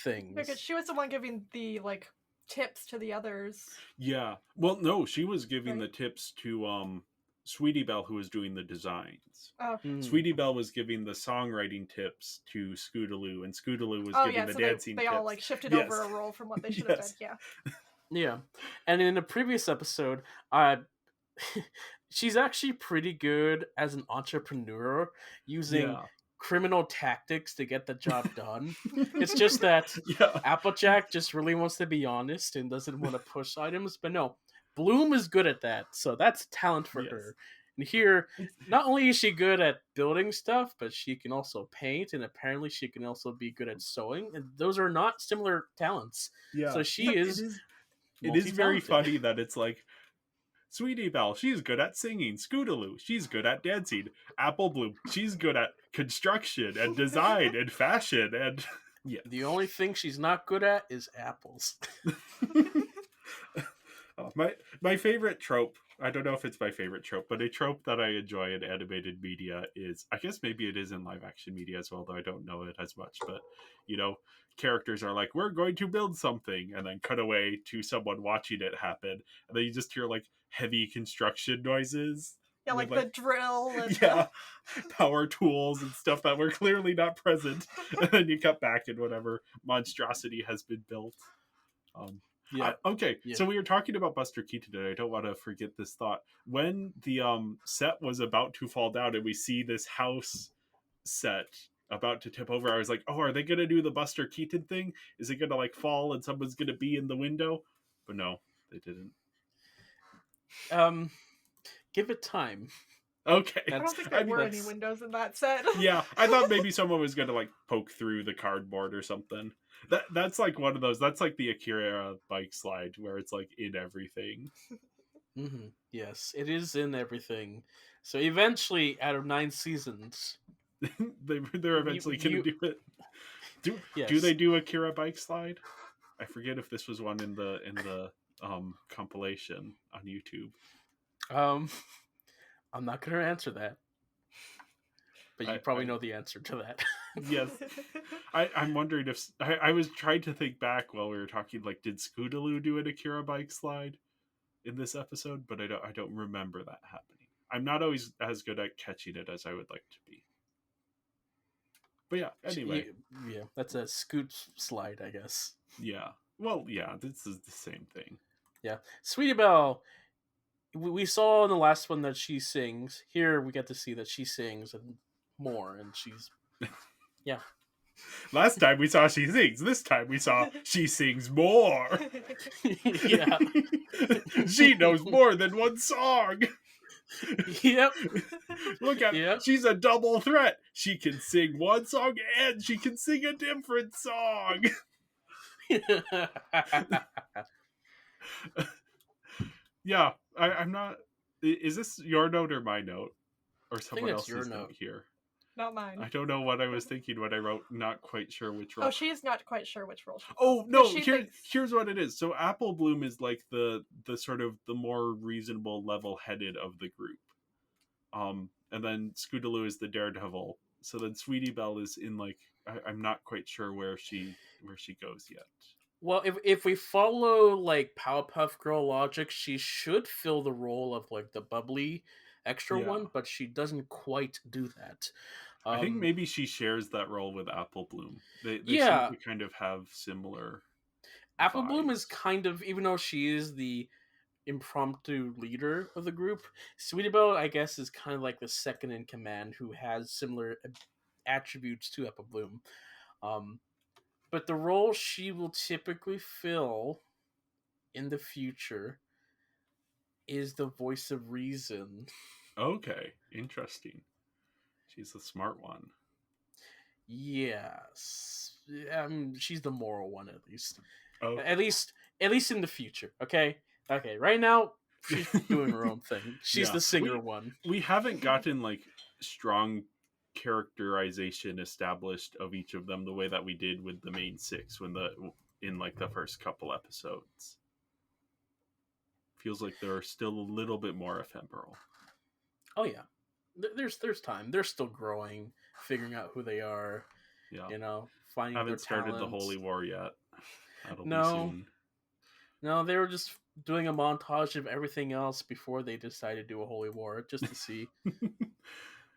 Because things. she was the one giving the like tips to the others. Yeah. Well, no, she was giving the Right. tips to Sweetie Belle, who was doing the designs. Oh, Hmm. Sweetie Belle was giving the songwriting tips to Scootaloo, and Scootaloo was oh giving yeah. the So dancing they tips. all like shifted Yes. over a role from what they should have Yes. been. Yeah. Yeah. And in a previous episode, she's actually pretty good as an entrepreneur using Yeah. criminal tactics to get the job done. It's just that Yeah. Applejack just really wants to be honest and doesn't want to push items. But no, Bloom is good at that, so that's talent for Yes. her. And here, not only is she good at building stuff, but she can also paint, and apparently she can also be good at sewing. And those are not similar talents. Yeah. So she is. It is very multi-talented. funny that it's like Sweetie Belle, she's good at singing. Scootaloo, she's good at dancing. Apple Bloom, she's good at construction and design and fashion and yeah. The only thing she's not good at is apples. Oh, my favorite trope, I don't know if it's my favorite trope, but a trope that I enjoy in animated media is, I guess maybe it is in live action media as well, though I don't know it as much, but you know, characters are like, we're going to build something, and then cut away to someone watching it happen, and then you just hear like heavy construction noises. Yeah, with, like the drill and yeah, power tools and stuff that were clearly not present, and then you cut back and whatever monstrosity has been built. Yeah. Okay, Yeah. so we were talking about Buster Keaton, and I don't want to forget this thought. When the set was about to fall down, and we see this house set about to tip over, I was like, "Oh, are they gonna do the Buster Keaton thing? Is it gonna like fall and someone's gonna be in the window?" But no, they didn't. Give it time. Okay, I don't think there were any that's- windows in that set. yeah, I thought maybe someone was gonna like poke through the cardboard or something. That's like one of those. That's like the Akira bike slide where it's like in everything. Mm-hmm. Yes, it is in everything. So eventually, out of 9 seasons, They're eventually gonna do it. Do yes. they do Akira bike slide? I forget if this was one in the compilation on YouTube. I'm not going to answer that, but you probably know the answer to that. Yes, I'm wondering if I was trying to think back while we were talking. Like, did Scootaloo do an Akira bike slide in this episode? But I don't remember that happening. I'm not always as good at catching it as I would like to be. But yeah, anyway. Yeah, that's a scoot slide, I guess. Yeah. Well, yeah, this is the same thing. Yeah. Sweetie Belle, we saw in the last one that she sings. Here we get to see that she sings and more, and she's... Yeah. Last time we saw she sings. This time we saw she sings more. Yeah. She knows more than one song. Yep. Look at Yep. She's a double threat. She can sing one song and she can sing a different song. Yeah, I'm not. Is this your note or my note, or someone it's else's your note note. here? Not mine. I don't know what I was thinking when I wrote. Not quite sure which role. Oh, she is not quite sure which role. Oh no! she Here's thinks- what it is. So Apple Bloom is like the sort of the more reasonable, level-headed of the group. And then Scootaloo is the daredevil. So then Sweetie Belle is in like I'm not quite sure where she goes yet. Well, if we follow like Powerpuff Girl logic, she should fill the role of like the bubbly extra Yeah. one, but she doesn't quite do that. I think maybe she shares that role with Apple Bloom. They Yeah. seem to kind of have similar. Apple Bloom vibes. is kind of, even though she is the impromptu leader of the group, Sweetie Belle, I guess, is kind of like the second in command who has similar attributes to Apple Bloom. But the role she will typically fill in the future is the voice of reason. Okay, interesting. She's the smart one. Yes. She's the moral one, at least. Oh, At least in the future. Okay. Right now, she's doing her own thing. She's Yeah. the singer one. we haven't gotten like strong characterization established of each of them the way that we did with the main 6 when in like the first couple episodes. Feels like they're still a little bit more ephemeral. Oh yeah, there's time. They're still growing, figuring out who they are. Yeah, Finding haven't their started the talents. Holy War yet. That'll be No. soon. No, they were just doing a montage of everything else before they decided to do a holy war, just to see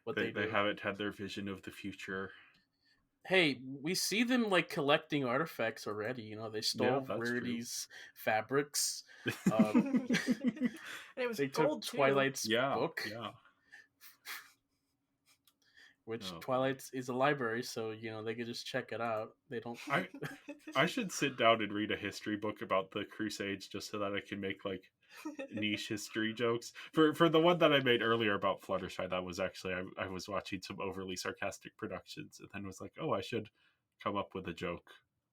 what they do. They haven't had their vision of the future. Hey, we see them like collecting artifacts already. They stole Rarity's fabrics. And it was They gold took too. Twilight's book. Yeah. Which Twilight's is a library, so they could just check it out. They don't. I should sit down and read a history book about the Crusades just so that I can make like niche history jokes. For the one that I made earlier about Fluttershy, that was actually I was watching some overly sarcastic productions and then was like, oh, I should come up with a joke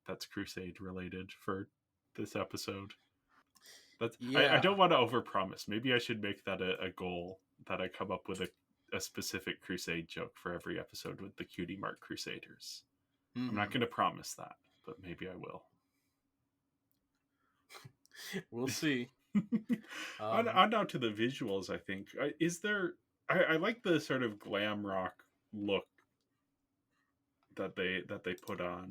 that's Crusade related for this episode. That's I don't want to overpromise. Maybe I should make that a goal, that I come up with a specific Crusade joke for every episode with the Cutie Mark Crusaders. Mm-hmm. I'm not going to promise that, but maybe I will. We'll see. On now to the visuals, I think. Is there... I like the sort of glam rock look that they put on.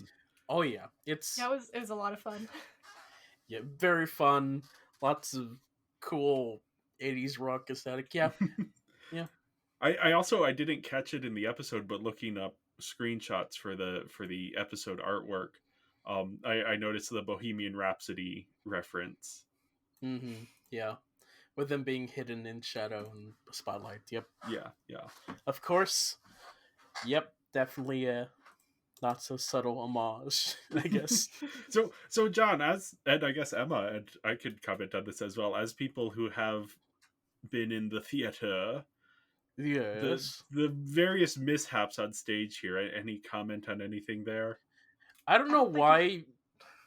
Oh yeah, it was a lot of fun. Yeah, very fun. Lots of cool 80s rock aesthetic. Yeah. Yeah. I didn't catch it in the episode, but looking up screenshots for the episode artwork, I noticed the Bohemian Rhapsody reference. Mm-hmm. Yeah, with them being hidden in shadow and spotlight. Yep. Yeah. Of course. Yep. Definitely a not so subtle homage, I guess. So John, and I guess Emma, and I could comment on this as well, as people who have been in the theater. Yes. The various mishaps on stage here. Any comment on anything there? I don't know why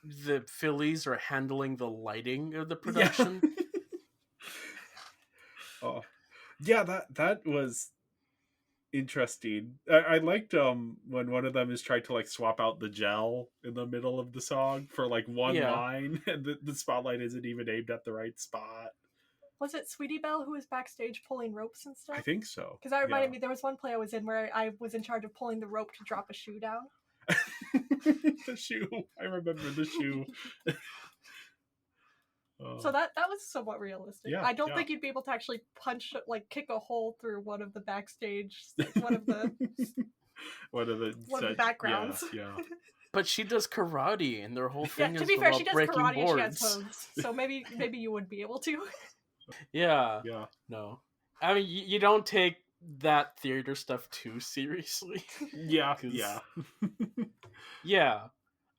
the Phillies are handling the lighting of the production. Oh, yeah. That was interesting. I liked when one of them is trying to like swap out the gel in the middle of the song for like one line, and the spotlight isn't even aimed at the right spot. Was it Sweetie Belle who was backstage pulling ropes and stuff? I think so. Because that reminded me, there was one play I was in where I was in charge of pulling the rope to drop a shoe down. The shoe. I remember the shoe. So that was somewhat realistic. Yeah, I don't think you'd be able to actually kick a hole through one of the backstage, one of the backgrounds. Yeah. But she does karate, and their whole thing is to be fair, she does breaking karate boards. and she has hose, so maybe you would be able to. Yeah. No. I mean, you don't take that theater stuff too seriously. Yeah. Yeah.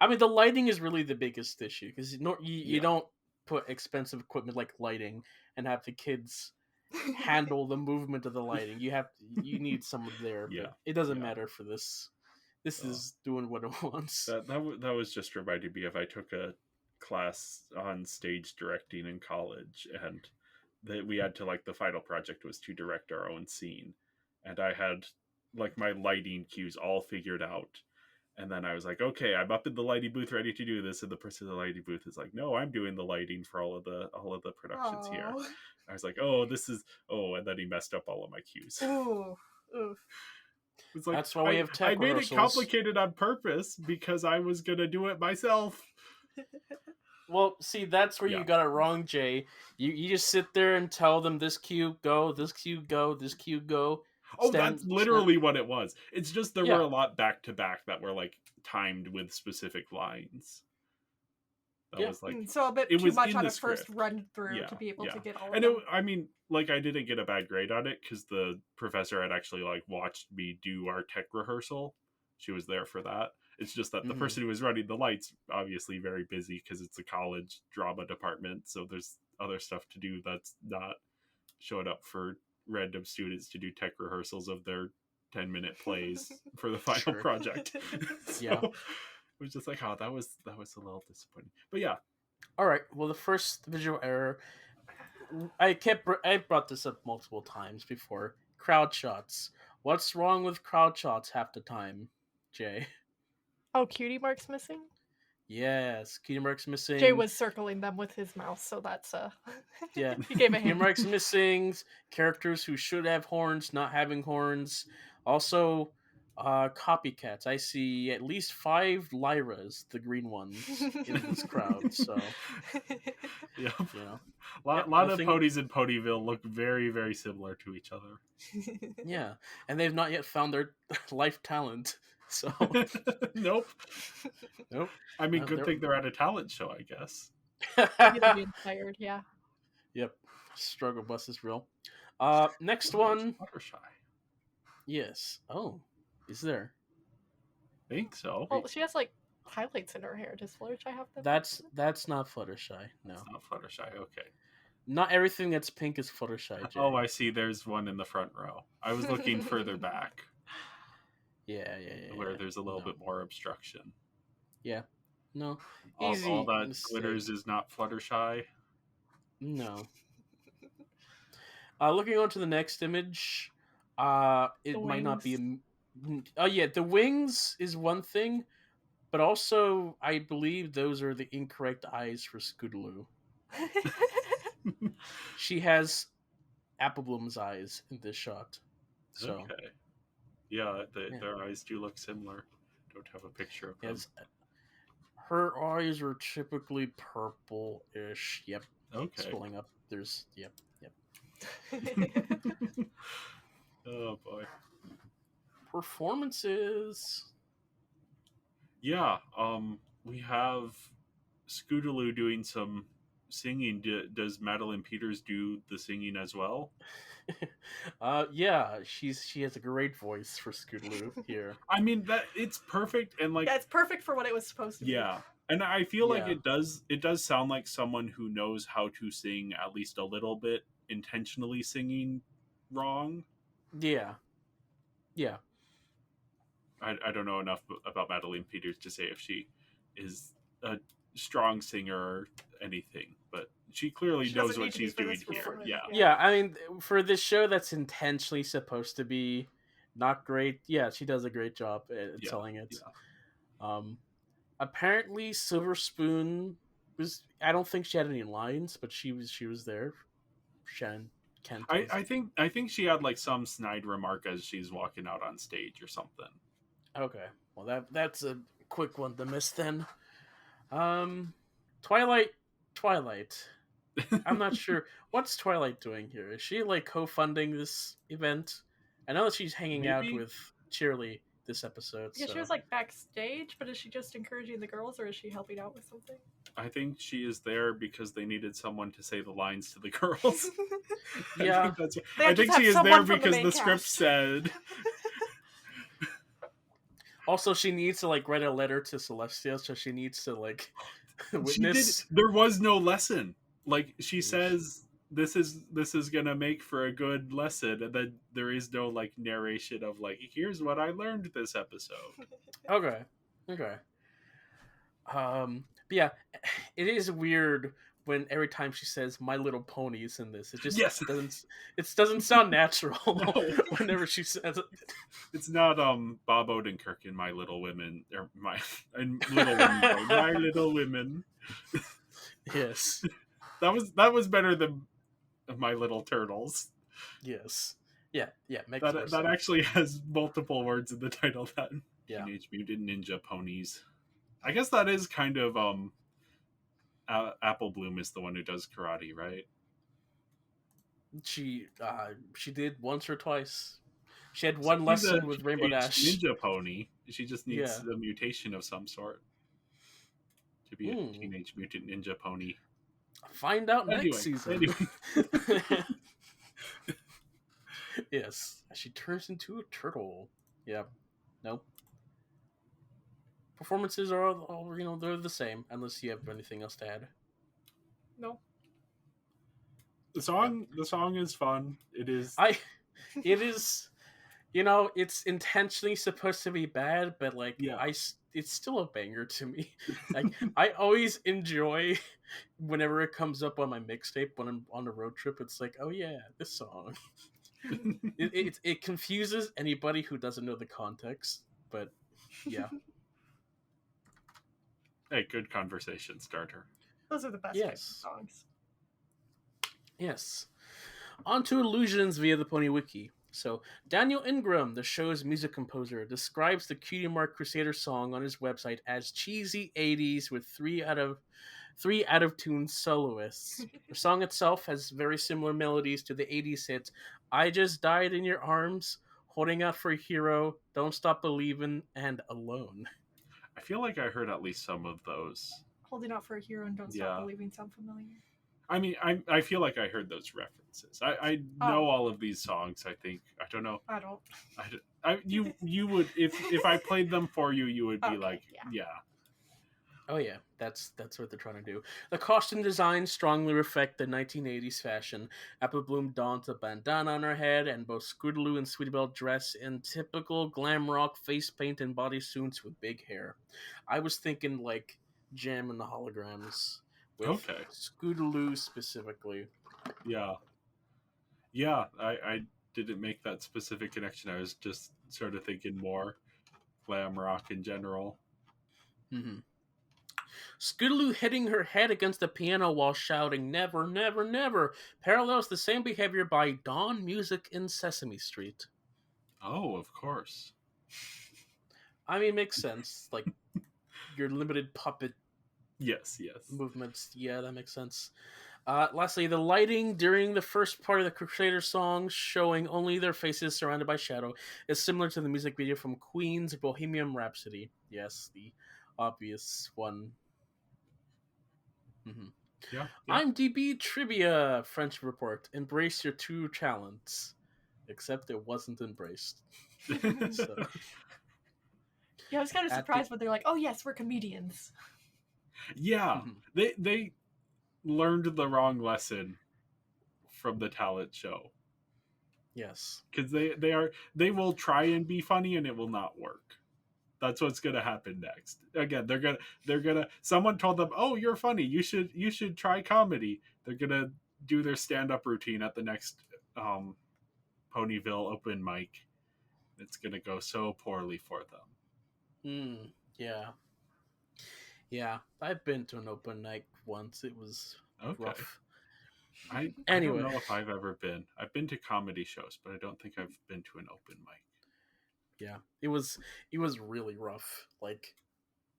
I mean, the lighting is really the biggest issue, because you don't put expensive equipment like lighting and have the kids handle the movement of the lighting. You need someone there. But it doesn't matter for this. This is doing what it wants. That was just reminding me of, I took a class on stage directing in college, and we had to, like, the final project was to direct our own scene, and I had like my lighting cues all figured out, and then I was like, okay, I'm up in the lighting booth ready to do this, and the person in the lighting booth is like, no, I'm doing the lighting for all of the productions here. I was like, and then he messed up all of my cues. Ooh. It's like, that's why we have tech I made rehearsals. it complicated on purpose because I was gonna do it myself. Well, see, that's where you got it wrong, Jay. You just sit there and tell them this cue go, this cue go, this cue go. Oh, that's literally what it was. It's just there were a lot back to back that were like timed with specific lines. That was like, so a bit too much on a first run through to be able to get all of them. I mean, like, I didn't get a bad grade on it because the professor had actually like watched me do our tech rehearsal. She was there for that. It's just that the person who was running the lights, obviously very busy because it's a college drama department, so there's other stuff to do that's not showing up for random students to do tech rehearsals of their 10-minute plays for the final project. It was just like, that was a little disappointing. But yeah. All right. Well, the first visual error, I brought this up multiple times before. Crowd shots. What's wrong with crowd shots half the time, Jay? Oh, Cutie Mark's missing? Yes, Cutie Mark's missing. Jay was circling them with his mouse, so that's Yeah. he gave a Cutie hint. Mark's missing. Characters who should have horns not having horns. Also, copycats. I see at least 5 Lyras, the green ones, in this crowd. So, Yep. you know, Lot of ponies in Ponyville look very, very similar to each other. yeah, and they've not yet found their life talent. So, Nope. nope. I mean, good thing they're at a talent show, I guess. They're being tired, yeah. Yep. Struggle bus is real. Next one. Fluttershy. Yes. Oh, is there? I think so. Well, she has like highlights in her hair. Does Fluttershy have them? That's not Fluttershy. No. It's not Fluttershy. Okay. Not everything that's pink is Fluttershy. Jay. Oh, I see. There's one in the front row. I was looking further back. Yeah. Where there's a little bit more obstruction. Yeah. No. All Easy that mistake. glitters is not Fluttershy. No. Looking on to the next image, it might not be. Oh yeah, the wings is one thing, but also I believe those are the incorrect eyes for Scootaloo. She has Apple Bloom's eyes in this shot. So Okay. Yeah, their eyes do look similar. Don't have a picture of them. yes, her eyes are typically purple-ish. Yep. Okay. Scrolling up, there's yep. Oh boy. Performances. Yeah. We have Scootaloo doing some singing. Does Madeline Peters do the singing as well? Yeah, she has a great voice for Scootaloo here. I mean, that it's perfect, and like yeah, it's perfect for what it was supposed to be. yeah, and I feel like Yeah. it does sound like someone who knows how to sing at least a little bit, intentionally singing wrong. Yeah. I don't know enough about Madeline Peters to say if she is a strong singer or anything, but she clearly She knows doesn't what need to be she's for doing this role, here. right? Yeah. Yeah, I mean, for this show that's intentionally supposed to be not great, yeah, she does a great job at telling it. Yeah. Apparently, Silver Spoon was. I don't think she had any lines, but she was there. Shannon Kent. I think she had like some snide remark as she's walking out on stage or something. Okay, well that's a quick one to miss then. Twilight. I'm not sure what's Twilight doing here. Is she like co-funding this event? I know that she's hanging out with Cheerly this episode. Yeah, so. she was like backstage, but is she just encouraging the girls, or is she helping out with something? I think she is there because they needed someone to say the lines to the girls. Yeah, I think she is there because the script said. Also, she needs to like write a letter to Celestia, so she needs to like witness. There was no lesson. Like she says, this is gonna make for a good lesson, and then there is no like narration of like, here's what I learned this episode. Okay. But yeah, it is weird when every time she says "My Little Ponies" in this, it just doesn't sound natural. No. Whenever she says it. It's not Bob Odenkirk in My Little Women or Little Women, My Little Women. Yes. That was better than My Little Turtles. Yes. Yeah. That actually has multiple words in the title. That Teenage Mutant Ninja Ponies. I guess that is kind of Apple Bloom is the one who does karate, right? She did once or twice. She had one lesson with Rainbow Dash. Ninja pony. She just needs a mutation of some sort to be a Teenage Mutant Ninja Pony. Find out next season. Anyway. Yes, she turns into a turtle. Yeah. Nope. Performances are all they're the same unless you have anything else to add. No. The song is fun. It is. It is. It's intentionally supposed to be bad, but it's still a banger to me. Like I always enjoy whenever it comes up on my mixtape when I'm on a road trip. It's like, oh yeah, this song. It confuses anybody who doesn't know the context, but yeah. Hey, good conversation starter. Those are the best types of Yes. songs. Yes. On to allusions via the Pony Wiki. So, Daniel Ingram, the show's music composer, describes the Cutie Mark Crusader song on his website as cheesy 80s with three out of tune soloists. The song itself has very similar melodies to the 80s hits I Just Died in Your Arms, Holding Out for a Hero, Don't Stop Believin', and Alone. I feel like I heard at least some of those. Holding Out for a Hero and Don't Stop Yeah. Believing sound familiar. I mean, I feel like I heard those references. I know all of these songs. I think I don't know. I don't. You would if I played them for you, you would be Okay, like, yeah. Oh yeah, that's what they're trying to do. The costume designs strongly reflect the 1980s fashion. Apple Bloom dons a bandana on her head, and both Scootaloo and Sweetie Belle dress in typical glam rock face paint and bodysuits with big hair. I was thinking like Jam and the Holograms, with Okay. Scootaloo specifically. Yeah. Yeah, I didn't make that specific connection. I was just sort of thinking more glam rock in general. Mm-hmm. Scootaloo hitting her head against the piano while shouting "Never, never, never" parallels the same behavior by Dawn Music in Sesame Street. Oh, of course. I mean, makes sense. Like your limited puppet Yes. movements. Yeah, that makes sense. Lastly, the lighting during the first part of the Crusader song, showing only their faces surrounded by shadow, is similar to the music video from Queen's Bohemian Rhapsody. Yes, the obvious one. Mm-hmm. Yeah. IMDb trivia French report: embrace your true talents. Except it wasn't embraced. So, Yeah, I was kind of At surprised when they're like, "Oh yes, we're comedians." Yeah. Mhm. They learned the wrong lesson from the talent show. Yes. Because they will try and be funny and it will not work. That's what's gonna happen next. Again, they're gonna someone told them, "Oh, you're funny. You should try comedy." They're gonna do their stand up routine at the next Ponyville open mic. It's gonna go so poorly for them. Yeah. Yeah. I've been to an open mic once. It was Okay. rough. I don't Anyway. know if I've ever been. I've been to comedy shows, but I don't think I've been to an open mic. Yeah. It was really rough. Like,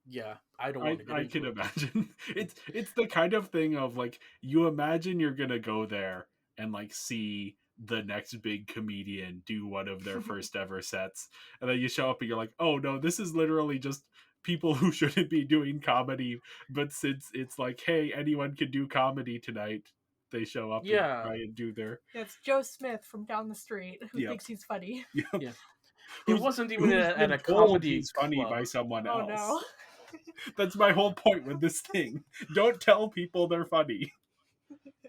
yeah, I don't want to get I into can it. imagine. It's the kind of thing of like you imagine you're gonna go there and like see the next big comedian do one of their first ever sets, and then you show up and you're like, oh no, this is literally just people who shouldn't be doing comedy, but since it's like, hey, anyone can do comedy tonight, they show up and Yeah. try and do their Yeah, it's Joe Smith from down the street who Yep. thinks he's funny. Yeah. It wasn't even who's at been a told comedy he's funny club. by someone Oh else. no. That's my whole point with this thing. Don't tell people they're funny.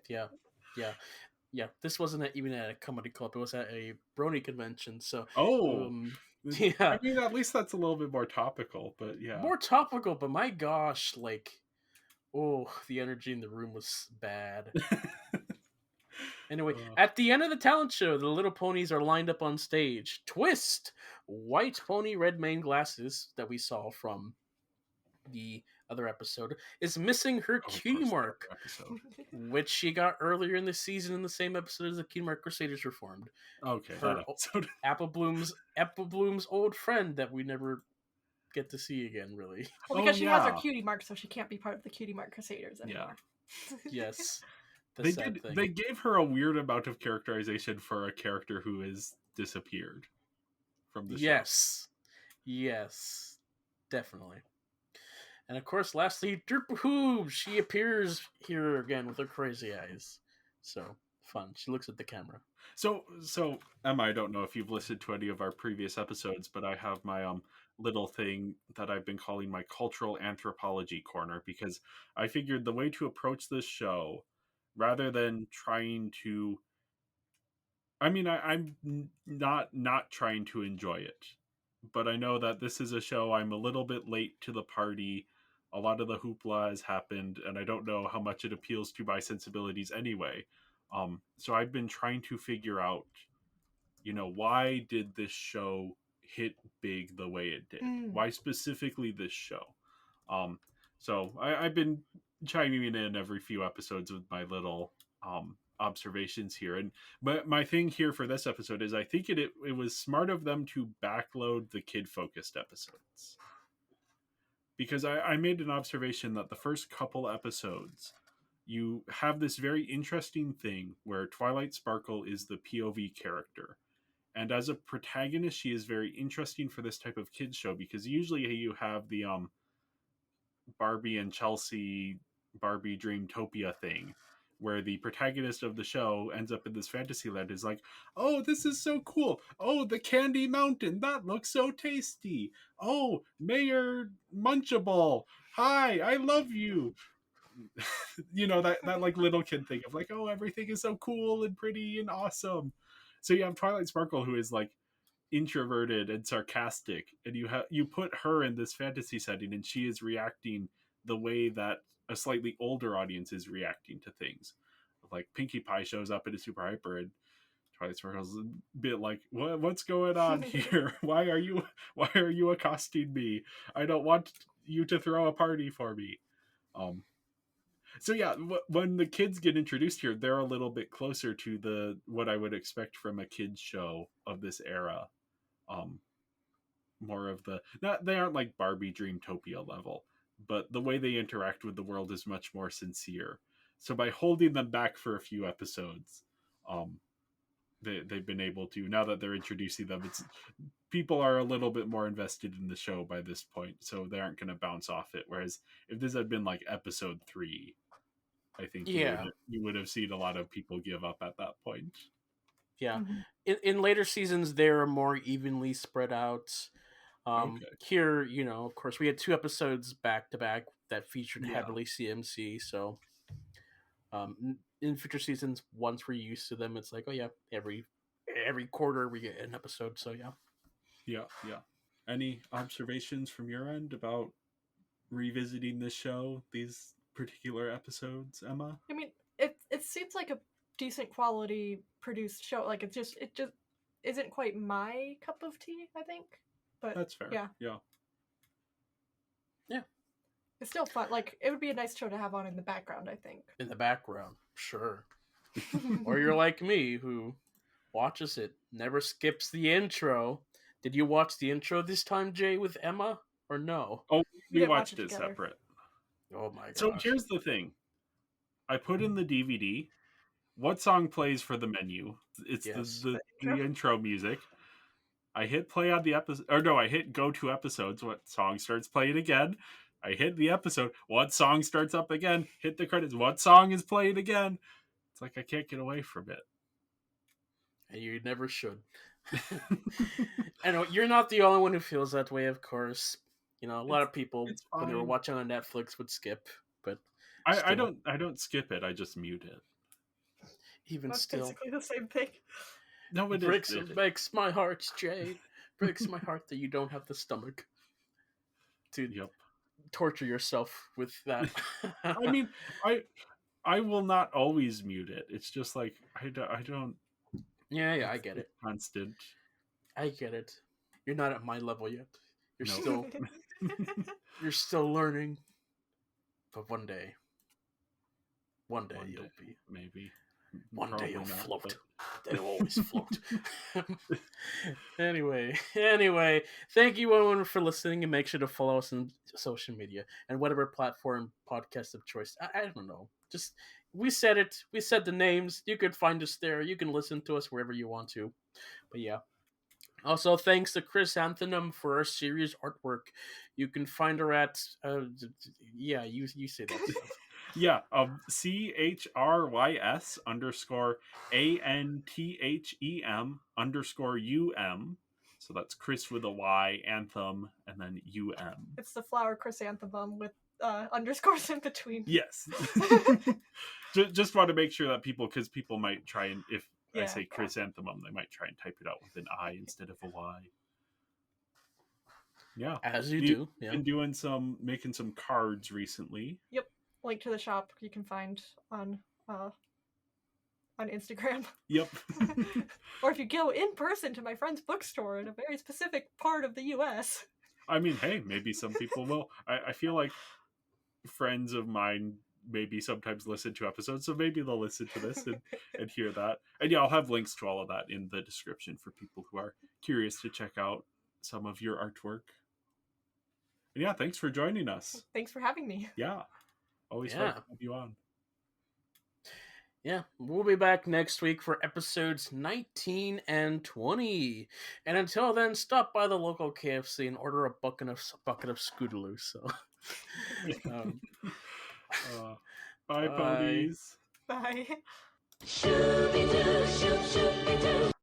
Yeah. Yeah. Yeah. This wasn't even at a comedy club. It was at a brony convention. So, Oh, yeah. I mean, at least that's a little bit more topical, but yeah. More topical, but my gosh, like, oh, the energy in the room was bad. Anyway, at the end of the talent show, the little ponies are lined up on stage. Twist! White pony, red mane glasses that we saw from the other episode is missing her Oh, of cutie course, mark, that episode. which she got earlier in the season in the same episode as the Cutie Mark Crusaders were formed. Okay, Her that episode. Apple Bloom's old friend that we never get to see again, really. Well, because she has her yeah. cutie mark, so she can't be part of the Cutie Mark Crusaders anymore. Yes. The They sad did. thing. They gave her a weird amount of characterization for a character who is disappeared from the show. Yes, definitely. And of course, lastly, Derpahoob. She appears here again with her crazy eyes. So fun. She looks at the camera. So Emma, I don't know if you've listened to any of our previous episodes, but I have my little thing that I've been calling my cultural anthropology corner, because I figured the way to approach this show, rather than trying to, I mean, I'm not trying to enjoy it, but I know that this is a show I'm a little bit late to the party. A lot of the hoopla has happened, and I don't know how much it appeals to my sensibilities anyway. So I've been trying to figure out, why did this show hit big the way it did? Why specifically this show? So I've been chiming in every few episodes with my little observations here. And but my thing here for this episode is I think it was smart of them to backload the kid focused episodes, because I made an observation that the first couple episodes you have this very interesting thing where Twilight Sparkle is the POV character. And as a protagonist, she is very interesting for this type of kids show, because usually you have the Barbie and Chelsea Barbie Dreamtopia thing, where the protagonist of the show ends up in this fantasy land, is like, oh, this is so cool. Oh, the Candy Mountain, that looks so tasty. Oh, Mayor Munchable, hi, I love you. You know, that like little kid thing of like, oh, everything is so cool and pretty and awesome. So you have Twilight Sparkle, who is like introverted and sarcastic, and you put her in this fantasy setting, and she is reacting the way that a slightly older audience is reacting to things. Like Pinkie Pie shows up in a super hyper, and Twilight Sparkle's a bit like, what's going on here? Why are you accosting me? I don't want you to throw a party for me. So yeah, when the kids get introduced here, they're a little bit closer to what I would expect from a kids show of this era. More of they aren't like Barbie Dreamtopia level, but the way they interact with the world is much more sincere. So by holding them back for a few episodes, they've been able to, now that they're introducing them, people are a little bit more invested in the show by this point, so they aren't going to bounce off it. Whereas if this had been like episode 3, I think you would have seen a lot of people give up at that point. Yeah. Mm-hmm. In later seasons, they're more evenly spread out. Okay. Here, of course, we had 2 episodes back to back that featured Yeah. heavily CMC. So, in future seasons, once we're used to them, it's like, oh yeah, every quarter we get an episode. So yeah. Yeah. Any observations from your end about revisiting this show, these particular episodes, Emma? I mean, it seems like a decent quality produced show. Like it just isn't quite my cup of tea, I think. But That's fair. Yeah. It's still fun. Like it would be a nice show to have on in the background, I think. In the background, sure. Or you're like me, who watches it, never skips the intro. Did you watch the intro this time, Jay, with Emma, or no? Oh, we didn't watch watched it it together. separate. Oh my gosh. So here's the thing. I put in the DVD. What song plays for the menu? It's Yes. the intro music. I hit play on the episode, or no, I hit go to episodes. What song starts playing again? I hit the episode. What song starts up again? Hit the credits. What song is playing again? It's like I can't get away from it. And you never should. I know you're not the only one who feels that way, of course. A lot of people it's when they were fine. watching on Netflix would skip, but I don't skip it. I just mute it. even That's still, basically the same thing. No, it breaks my heart, Jay. Breaks my heart that you don't have the stomach to torture yourself with that. I mean, I will not always mute it. It's just like I don't. Yeah, I get it. Constant. I get it. You're not at my level yet. You're No. you're still learning. But one day you'll be. Maybe. One Probably day you'll not, float. but- They'll always float. Anyway, thank you everyone for listening, and make sure to follow us on social media and whatever platform podcast of choice. I don't know. Just we said the names. You could find us there. You can listen to us wherever you want to. But yeah. Also, thanks to Chris Anthony for our series artwork. You can find her at you say that stuff. Yeah, CHRYS_ANTHEM_UM. So that's Chris with a Y, Anthem, and then UM. It's the flower chrysanthemum with underscores in between. Yes. Just want to make sure that because people might try and, if I say chrysanthemum, they might try and type it out with an I instead of a Y. Yeah. As you do. Yeah. Been making some cards recently. Yep. Link to the shop you can find on Instagram. Yep. Or if you go in person to my friend's bookstore in a very specific part of the US. I mean, hey, maybe some people will. I feel like friends of mine maybe sometimes listen to episodes, so maybe they'll listen to this and hear that. And yeah, I'll have links to all of that in the description for people who are curious to check out some of your artwork. And yeah, thanks for joining us. Thanks for having me. Yeah, always fun to have you on. Yeah, we'll be back next week for episodes 19 and 20. And until then, stop by the local KFC and order a bucket of Scootaloo. So, Bye, ponies. Bye. Shooby-doo.